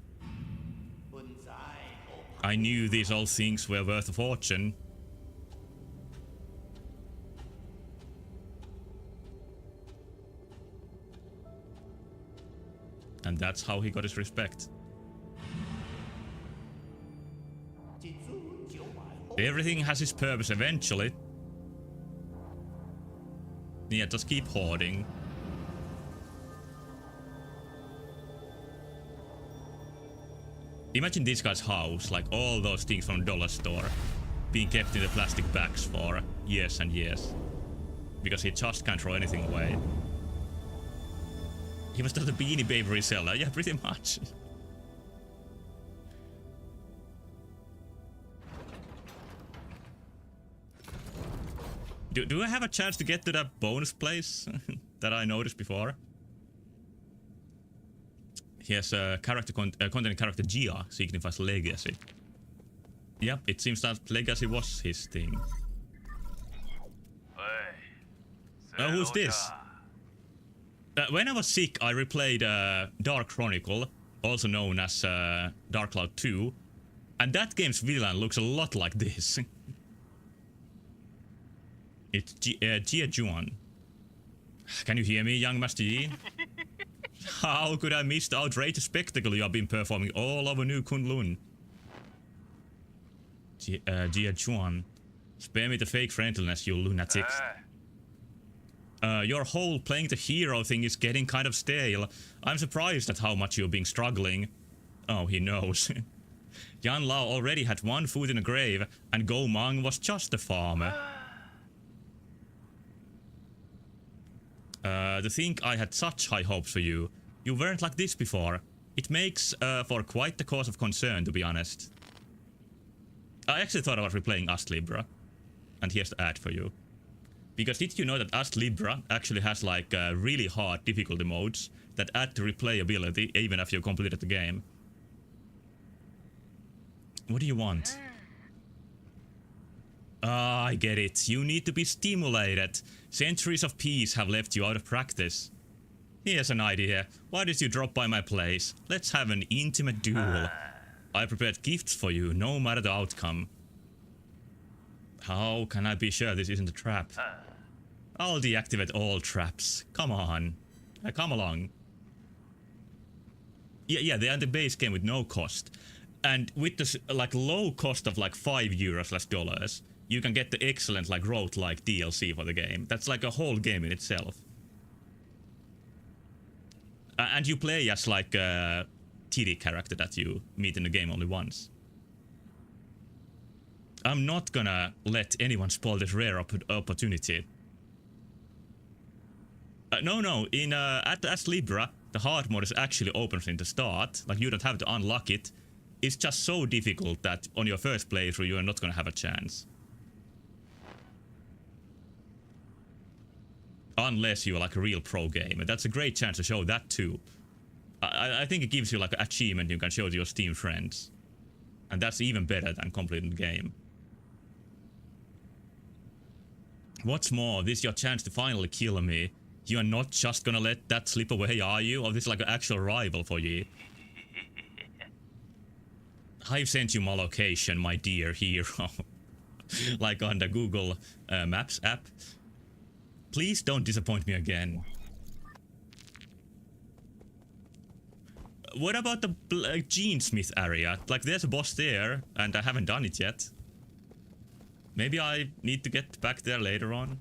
I knew these old things were worth a fortune. And that's how he got his respect. Everything has its purpose eventually. Yeah, just keep hoarding. Imagine this guy's house, like all those things from dollar store. being kept in the plastic bags for years and years. Because he just can't throw anything away. He was just a Beanie Baby reseller, yeah, pretty much. Do I have a chance to get to that bonus place that I noticed before? He has a content character Gia signifies legacy. Yep, it seems that legacy was his thing. Who's this? When I was sick, I replayed Dark Chronicle, also known as Dark Cloud 2, and that game's villain looks a lot like this. It's Jia Juan. Can you hear me, young Master Yi? How could I miss the outrageous spectacle you have been performing all over New Kunlun? Jia Juan. Spare me the fake friendliness, you lunatics. Your whole playing the hero thing is getting kind of stale. I'm surprised at how much you're being struggling. Oh, he knows. Yan Lao already had one foot in the grave, and Go Mang was just a farmer. To think I had such high hopes for you. You weren't like this before. It makes for quite the cause of concern, to be honest. I actually thought about replaying Ast Libra. And here's the ad for you. Because did you know that Ast Libra actually has like really hard difficulty modes that add to replayability even after you completed the game? What do you want? Ah, I get it. You need to be stimulated. Centuries of peace have left you out of practice. Here's an idea. Why did you drop by my place? Let's have an intimate duel. I prepared gifts for you, no matter the outcome. How can I be sure this isn't a trap? I'll deactivate all traps. Come on. Come along. Yeah, they are the base game with no cost. And with this like low cost of like €5/$, you can get the excellent like roguelike DLC for the game. That's like a whole game in itself. And you play as like a titty character that you meet in the game only once. I'm not gonna let anyone spoil this rare opportunity. No, in at Ast Libra, the hard mode is actually open in the start. Like you don't have to unlock it. It's just so difficult that on your first playthrough you are not gonna have a chance. Unless you're like a real pro gamer. That's a great chance to show that too. I think it gives you like an achievement you can show to your Steam friends. And that's even better than completing the game. What's more, this is your chance to finally kill me. You are not just gonna let that slip away, are you? Or this is like an actual rival for you. I've sent you my location, my dear hero. Like on the Google Maps app. Please don't disappoint me again. What about the Genesmith area? Like there's a boss there, and I haven't done it yet. Maybe I need to get back there later on.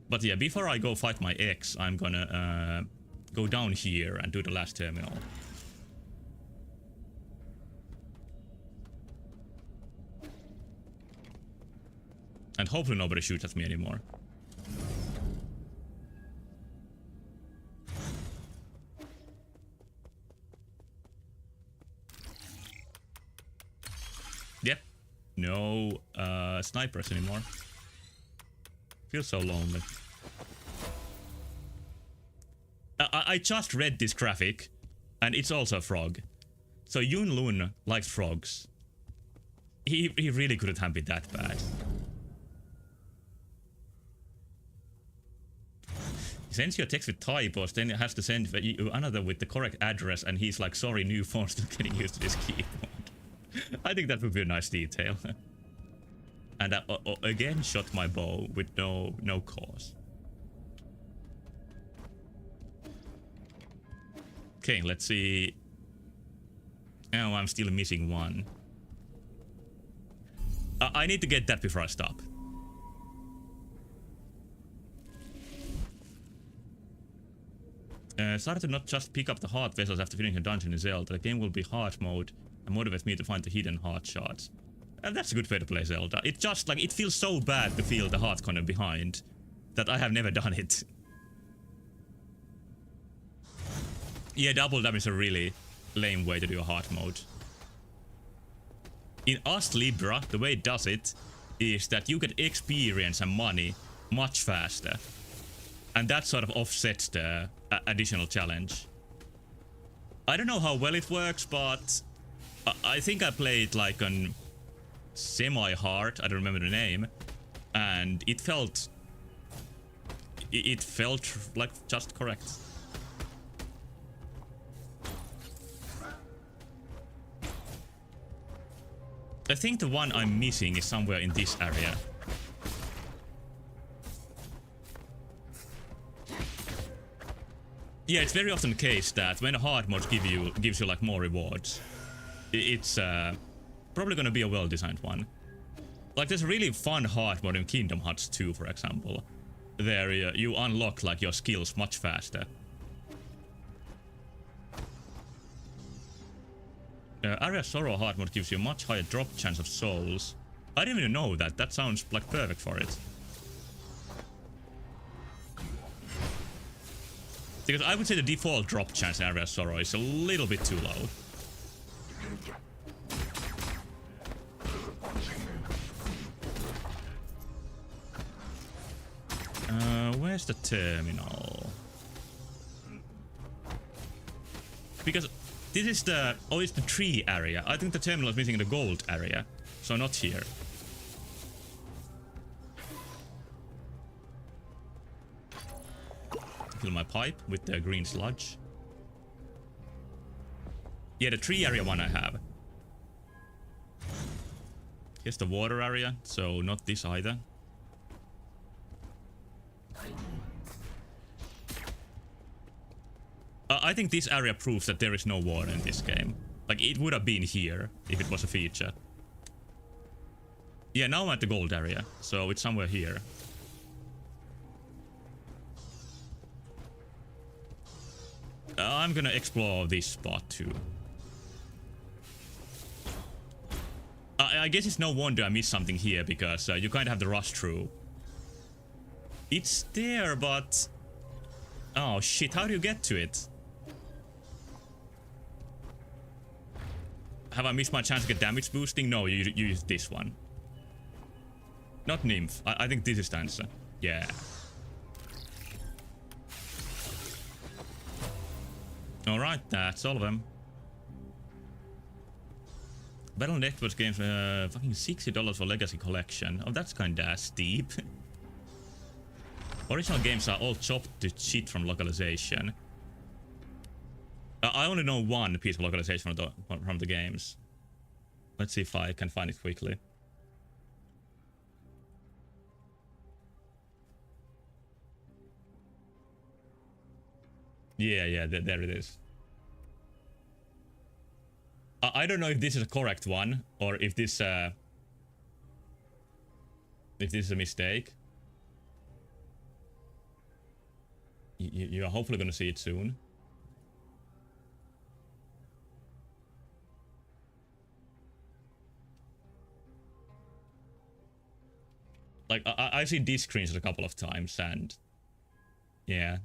But yeah, before I go fight my ex, I'm gonna go down here and do the last terminal. And hopefully nobody shoots at me anymore. Yep. No snipers anymore. Feels so lonely. I just read this graphic, and it's also a frog. So Yun Lun likes frogs. He really couldn't have been that bad. He sends you a text with typos, then he has to send you another with the correct address, and he's like, sorry, new phone, still getting used to this keyboard. I think that would be a nice detail. And I again shot my bow with no cause. Okay, let's see. Oh, I'm still missing one. I need to get that before I stop. Started to not just pick up the heart vessels after finishing a dungeon in Zelda. The game will be hard mode and motivate me to find the hidden heart shards. That's a good way to play Zelda. It just like it feels so bad to feel the heart corner behind that I have never done it. Yeah, double damage is a really lame way to do a hard mode. In Ast Libra, the way it does it is that you get experience and money much faster. And that sort of offsets the additional challenge. I don't know how well it works, but I think I played like on semi-hard, I don't remember the name, and it felt like just correct. I think the one I'm missing is somewhere in this area. Yeah, it's very often the case that when a hard mode gives you like more rewards, it's probably gonna be a well-designed one. Like there's a really fun hard mode in Kingdom Hearts 2, for example. There you unlock like your skills much faster. Area of Sorrow hard mode gives you a much higher drop chance of souls. I didn't even know that. That sounds like perfect for it. Because I would say the default drop chance in Area of Sorrow is a little bit too low. Where's the terminal? Because this is the... Oh, it's the tree area. I think the terminal is missing the gold area. So not here. Fill my pipe with the green sludge. Yeah, the tree area one I have. Here's the water area, so not this either. I think this area proves that there is no water in this game. Like, it would have been here if it was a feature. Yeah, now I'm at the gold area, so it's somewhere here. I'm gonna explore this spot too. I guess it's no wonder I missed something here, because you kind of have to rush through. It's there, but... Oh shit, how do you get to it? Have I missed my chance to get damage boosting? No, you use this one. Not Nymph. I think this is the answer. Yeah. Alright, that's all of them. Battle Networks games, fucking $60 for Legacy Collection. Oh, that's kinda steep. Original games are all chopped to shit from localization. I only know one piece of localization from the games. Let's see if I can find it quickly. Yeah, there it is. I don't know if this is a correct one or if this is a mistake. You are hopefully going to see it soon. Like, I've seen these screens a couple of times, and yeah,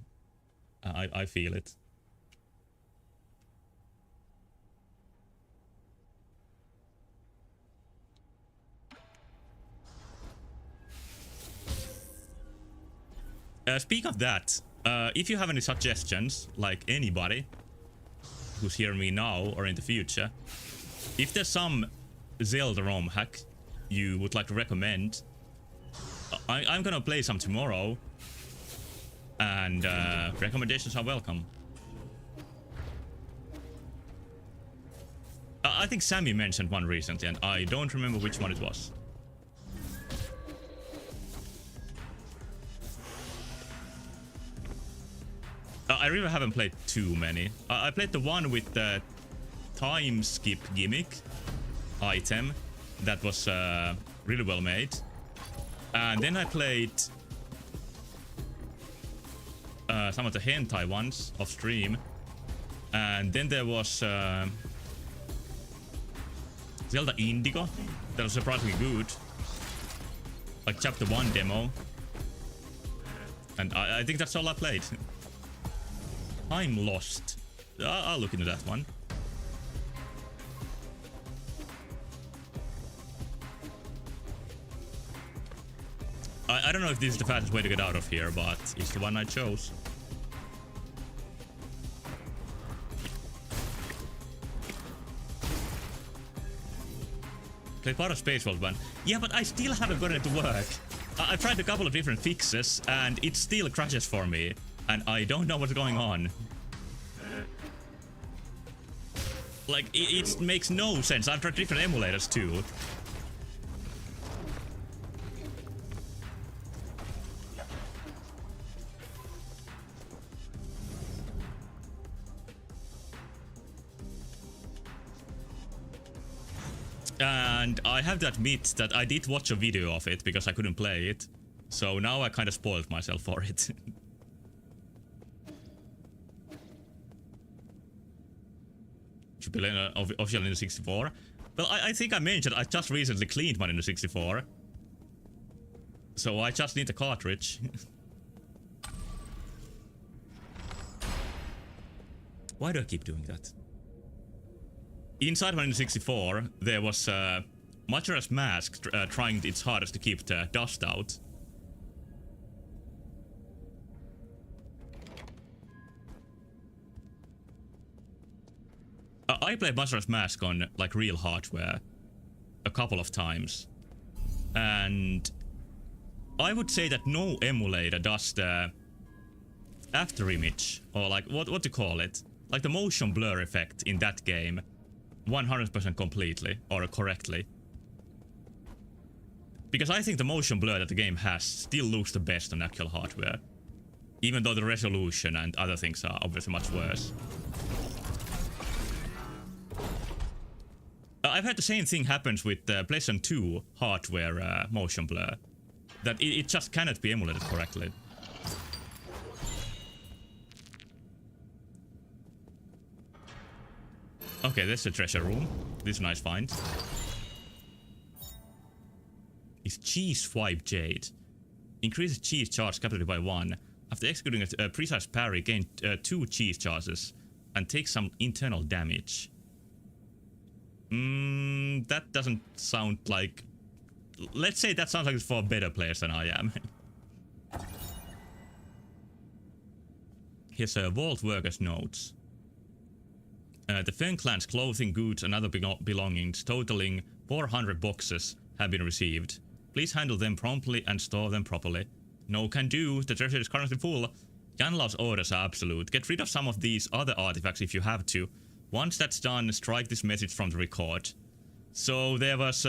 I feel it. Speak of that, if you have any suggestions, like anybody who's hearing me now or in the future, if there's some Zelda ROM hack you would like to recommend, I'm gonna play some tomorrow, and recommendations are welcome. I think Sammy mentioned one recently, and I don't remember which one it was. I really haven't played too many. I played the one with the time skip gimmick item that was really well made. And then I played some of the hentai ones off stream. And then there was Zelda Indigo. That was surprisingly good. Like chapter 1 demo. And I think that's all I played. I'm lost. I'll look into that one. I don't know if this is the fastest way to get out of here, but it's the one I chose. Play part of Space World 1. Yeah, but I still haven't gotten it to work. I've tried a couple of different fixes, and it still crashes for me. And I don't know what's going on. Like, it makes no sense. I've tried different emulators too. And I have to admit that I did watch a video of it because I couldn't play it. So now I kind of spoiled myself for it. Should be official Nintendo 64. Well, I think I mentioned I just recently cleaned my Nintendo 64. So I just need a cartridge. Why do I keep doing that? Inside my Nintendo 64, there was Majora's Mask trying its hardest to keep the dust out. I played Majora's Mask on like real hardware a couple of times, and I would say that no emulator does the after image, or like what to call it, like the motion blur effect in that game 100% completely or correctly. Because I think the motion blur that the game has still looks the best on actual hardware, even though the resolution and other things are obviously much worse. I've had the same thing happens with PlayStation 2 hardware motion blur, that it just cannot be emulated correctly. Okay, there's the treasure room. This is a nice find. Is cheese swipe jade. Increases cheese charge capacity by 1. After executing a precise parry, gain 2 cheese charges and take some internal damage. That doesn't sound like... Let's say that sounds like it's for better players than I am. Here's a Vault Workers notes. The Feng clan's clothing, goods and other belongings totaling 400 boxes have been received. Please handle them promptly and store them properly. No can do, the treasure is currently full. Yanlao's orders are absolute. Get rid of some of these other artifacts if you have to. Once that's done, strike this message from the record. So there was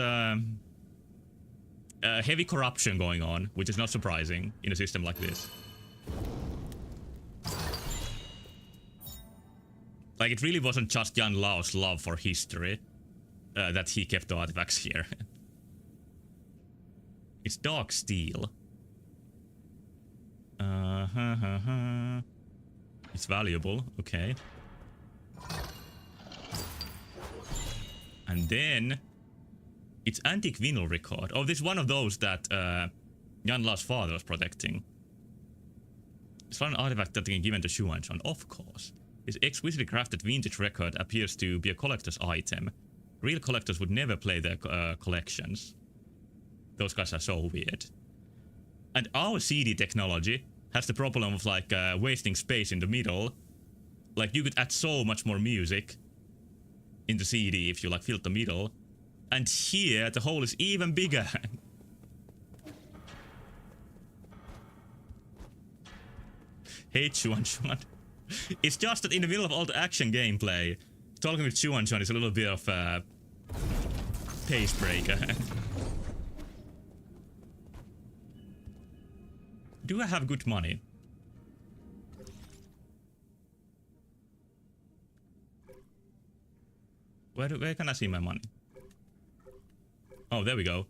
heavy corruption going on, which is not surprising in a system like this. Like, it really wasn't just Yanlao's love for history that he kept the artifacts here. It's dark steel. It's valuable, okay. And then it's antique vinyl record. Oh, this is one of those that Yanlao's father was protecting. It's an artifact that can given to Xuanzhuan, of course. This exquisitely crafted vintage record appears to be a collector's item. Real collectors would never play their collections. Those guys are so weird. And our CD technology has the problem of like wasting space in the middle. Like, you could add so much more music in the CD if you like filled the middle. And here the hole is even bigger. Hate Xuanzhuan. It's just that in the middle of all the action gameplay, talking with Xuanzhuan is a little bit of a pace breaker. Do I have good money? Where can I see my money? Oh, there we go.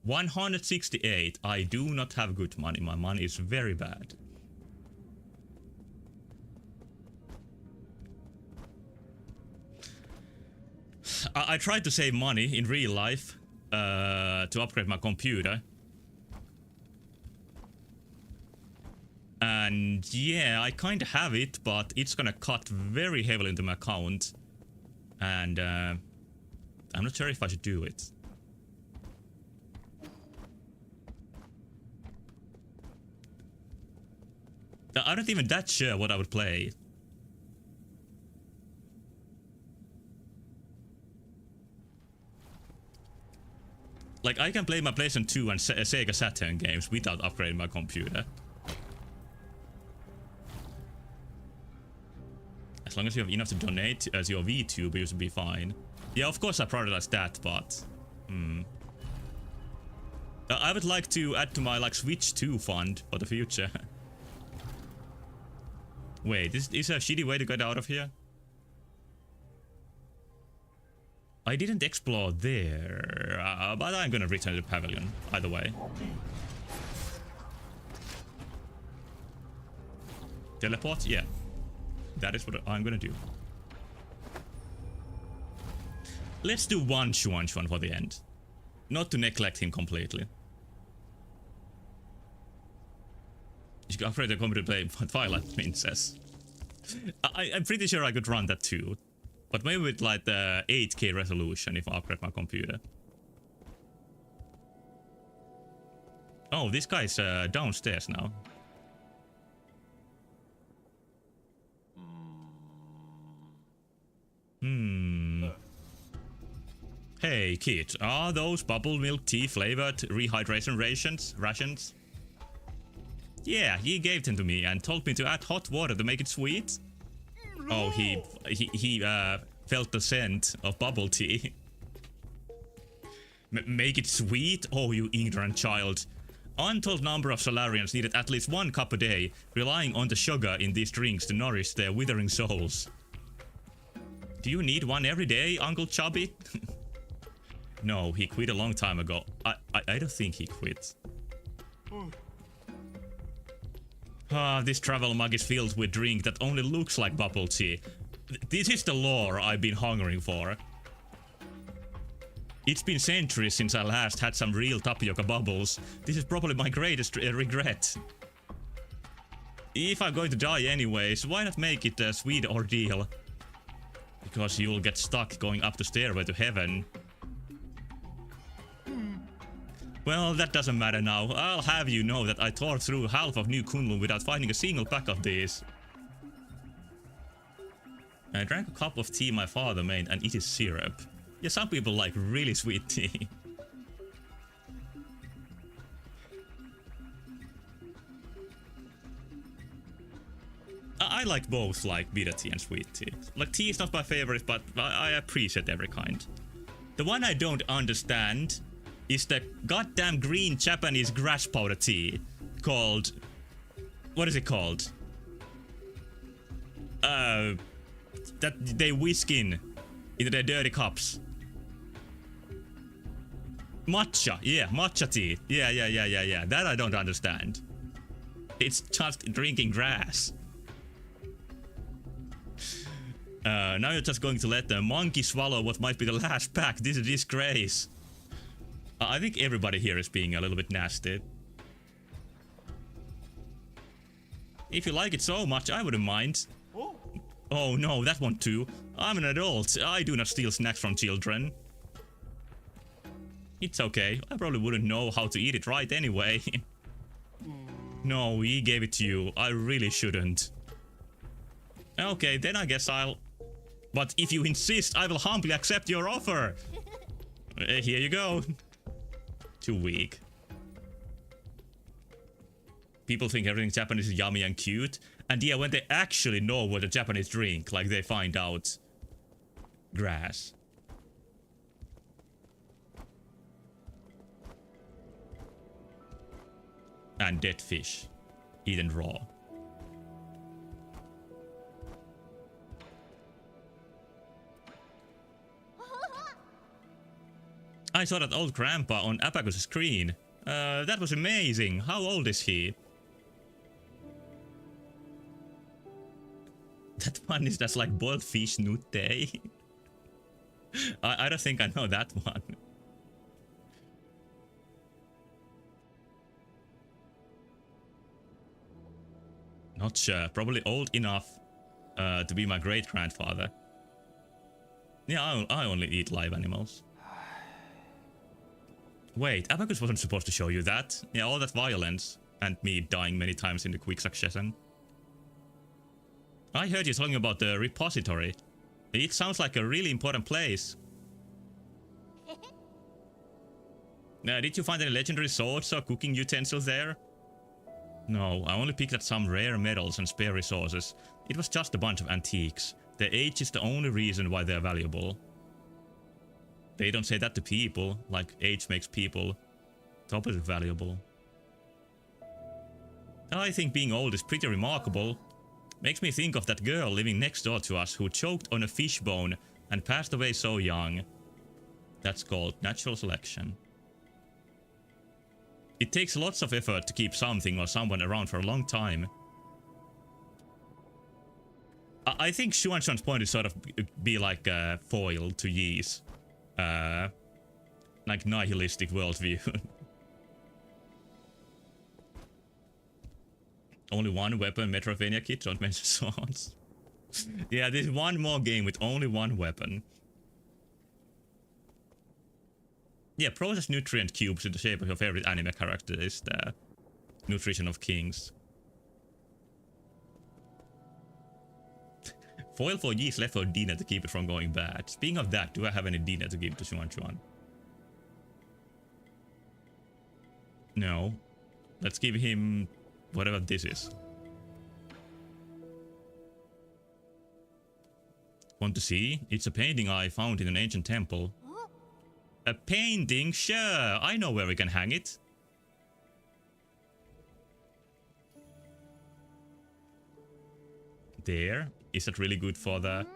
168. I do not have good money. My money is very bad. I tried to save money in real life to upgrade my computer. And yeah, I kind of have it, but it's gonna cut very heavily into my account. And I'm not sure if I should do it. I'm not even that sure what I would play. Like, I can play my PlayStation 2 and Sega Saturn games without upgrading my computer. As long as you have enough to donate as your VTube, you should be fine. Yeah, of course I prioritize that, but... I would like to add to my, like, Switch 2 fund for the future. Wait, is a shitty way to get out of here? I didn't explore there, but I'm gonna return to the pavilion, either way. Teleport? Yeah. That is what I'm gonna do. Let's do one Xuan Xuan for the end. Not to neglect him completely. You can upgrade the computer to play Twilight Princess. I'm pretty sure I could run that too. But maybe with like the 8K resolution if I upgrade my computer. Oh, this guy's downstairs now. Hey kid, are those bubble milk tea flavored rehydration rations? Yeah, he gave them to me and told me to add hot water to make it sweet. Oh, he felt the scent of bubble tea. Make it sweet? Oh, you ignorant child. Untold number of Solarians needed at least 1 cup a day, relying on the sugar in these drinks to nourish their withering souls. Do you need one every day, Uncle Chubby? No, he quit a long time ago. I don't think he quit. This travel mug is filled with drink that only looks like bubble tea. This is the lore I've been hungering for. It's been centuries since I last had some real tapioca bubbles. This is probably my greatest regret. If I'm going to die anyways, why not make it a sweet ordeal? Because you'll get stuck going up the stairway to heaven. Well, that doesn't matter now. I'll have you know that I tore through half of New Kunlun without finding a single pack of these. I drank a cup of tea my father made and it is syrup. Yeah, some people like really sweet tea. I like both, like bitter tea and sweet tea. Like, tea is not my favorite, but I appreciate every kind. The one I don't understand is the goddamn green Japanese grass powder tea called... What is it called? That they whisk in into their dirty cups. Matcha, yeah, matcha tea. Yeah. That I don't understand. It's just drinking grass. Now you're just going to let the monkey swallow what might be the last pack. This is a disgrace. I think everybody here is being a little bit nasty. If you like it so much, I wouldn't mind. Oh no, that one too. I'm an adult. I do not steal snacks from children. It's okay. I probably wouldn't know how to eat it right anyway. No, he gave it to you. I really shouldn't. Okay, then I guess I'll... But if you insist, I will humbly accept your offer. Here you go. Too weak. People think everything Japanese is yummy and cute. And yeah, when they actually know what a Japanese drink, like they find out... grass. And dead fish. Eaten raw. I saw that old grandpa on Abacus' screen. That was amazing. How old is he? That one is just like boiled fish nute. I don't think I know that one. Not sure. Probably old enough to be my great-grandfather. Yeah, I only eat live animals. Wait, Abacus wasn't supposed to show you that. Yeah, all that violence and me dying many times in the quick succession. I heard you talking about the repository. It sounds like a really important place. Did you find any legendary swords or cooking utensils there? No, I only picked up some rare metals and spare resources. It was just a bunch of antiques. Their age is the only reason why they're valuable. They don't say that to people, like age makes people the opposite valuable. I think being old is pretty remarkable. Makes me think of that girl living next door to us who choked on a fish bone and passed away so young. That's called natural selection. It takes lots of effort to keep something or someone around for a long time. I think Xuanxuan's point is sort of be like a foil to Yi's like nihilistic worldview. Only one weapon, Metroidvania kit, don't mention swords. Yeah, there's one more game with only one weapon. Yeah, process nutrient cubes in the shape of your favorite anime character is the nutrition of kings. Foil for Yi's left for Dina to keep it from going bad. Speaking of that, do I have any Dina to give to Xuanxuan? No. Let's give him whatever this is. Want to see? It's a painting I found in an ancient temple. A painting? Sure, I know where we can hang it. There. Is that really good for the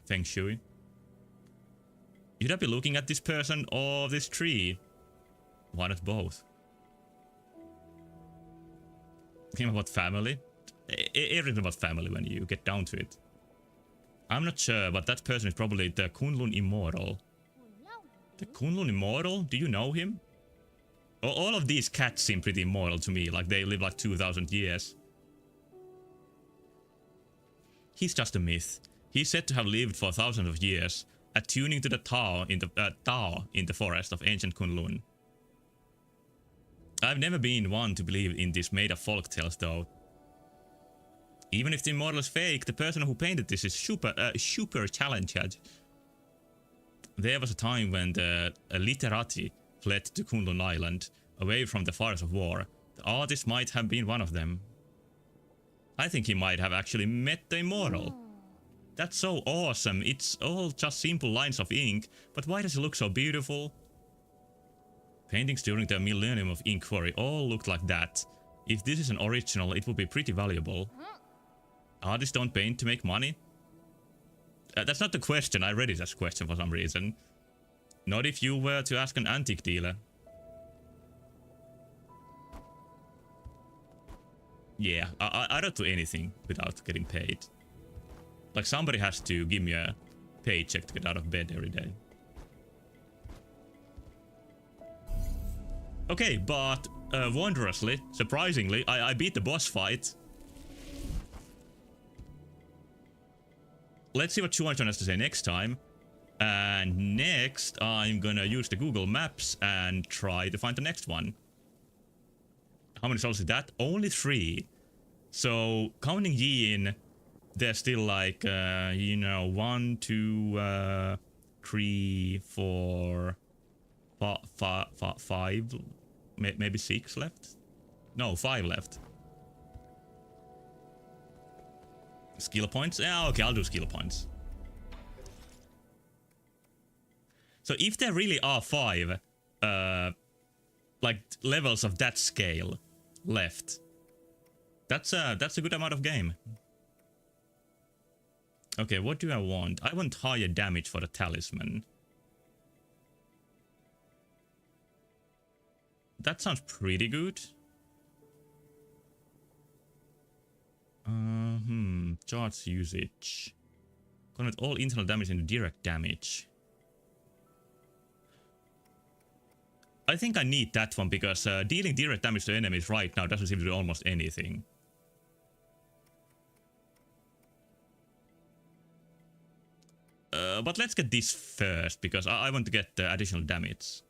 Feng Shui? Should I be looking at this person or this tree? Why not both? Think about family. Everything about family when you get down to it. I'm not sure, but that person is probably the Kunlun Immortal. The Kunlun Immortal? Do you know him? All of these cats seem pretty immortal to me, like they live like 2,000 years. He's just a myth. He's said to have lived for thousands of years, attuning to the Tao in the forest of ancient Kunlun. I've never been one to believe in these made-up folktales though. Even if the immortal is fake, the person who painted this is super talented. There was a time when the literati fled to Kunlun Island, away from the fires of war. The artist might have been one of them. I think he might have actually met the immortal. That's so awesome. It's all just simple lines of ink, but why does it look so beautiful? Paintings during the Millennium of Ink Quarry all looked like that. If this is an original, it would be pretty valuable. Artists don't paint to make money? That's not the question. I read it as a question for some reason. Not if you were to ask an antique dealer. Yeah, I don't do anything without getting paid. Like somebody has to give me a paycheck to get out of bed every day. Okay, but wondrously, surprisingly, I beat the boss fight. Let's see what Xuanxuan has to say next time. And next, I'm gonna use the Google Maps and try to find the next one. How many souls is that? Only 3. So, counting Yi in, there's still like, you know, 1, 2, 3, 4, 5, maybe 6 left? No, 5 left. Skill points? Yeah, okay, I'll do skill points. So if there really are 5, like levels of that scale left, that's a good amount of game. Okay, what do I want? I want higher damage for the talisman. That sounds pretty good. Charge usage. Convert all internal damage into direct damage. I think I need that one because dealing direct damage to enemies right now doesn't seem to do almost anything. But let's get this first because I want to get additional damage.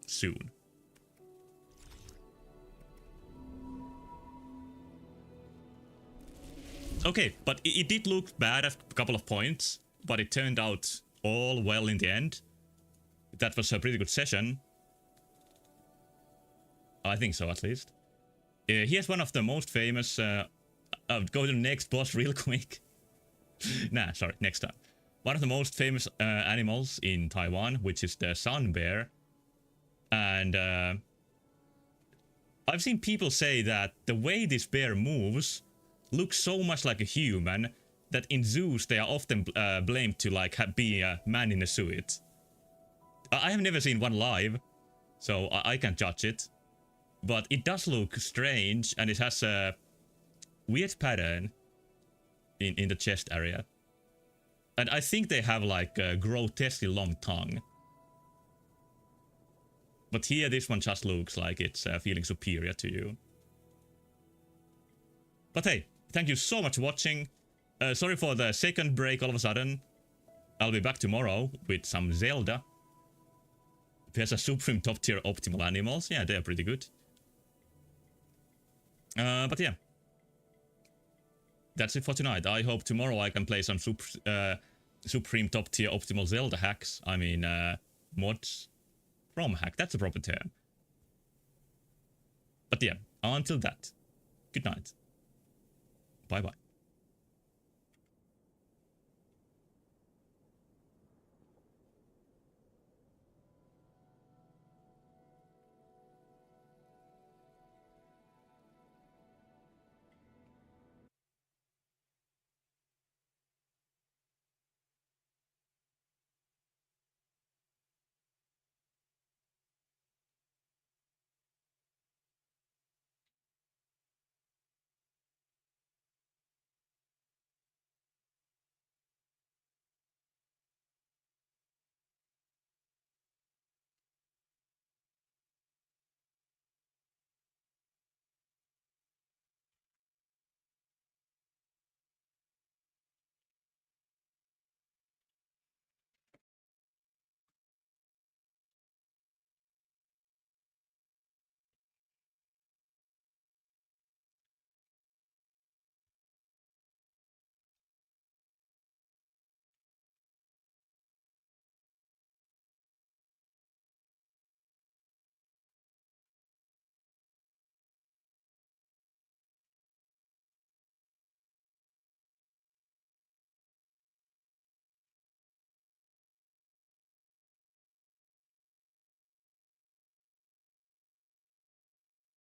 Soon. Okay, but it did look bad at a couple of points, but it turned out all well in the end. That was a pretty good session. I think so, at least. He has one of the most famous... I'll go to the next boss real quick. Nah, sorry, next time. One of the most famous animals in Taiwan, which is the sun bear. And I've seen people say that the way this bear moves looks so much like a human that in zoos they are often blamed to like be a man in a suit. I have never seen one live, so I can't judge it. But it does look strange, and it has a weird pattern in the chest area. And I think they have like a grotesquely long tongue. But here this one just looks like it's feeling superior to you. But hey, thank you so much for watching. Sorry for the second break all of a sudden. I'll be back tomorrow with some Zelda. There's a Supreme top tier optimal animals. Yeah, they're pretty good. But yeah. That's it for tonight. I hope tomorrow I can play some Supreme top tier optimal Zelda hacks. I mean, mods. ROM hack, that's a proper term. But yeah, until that, good night. Bye bye.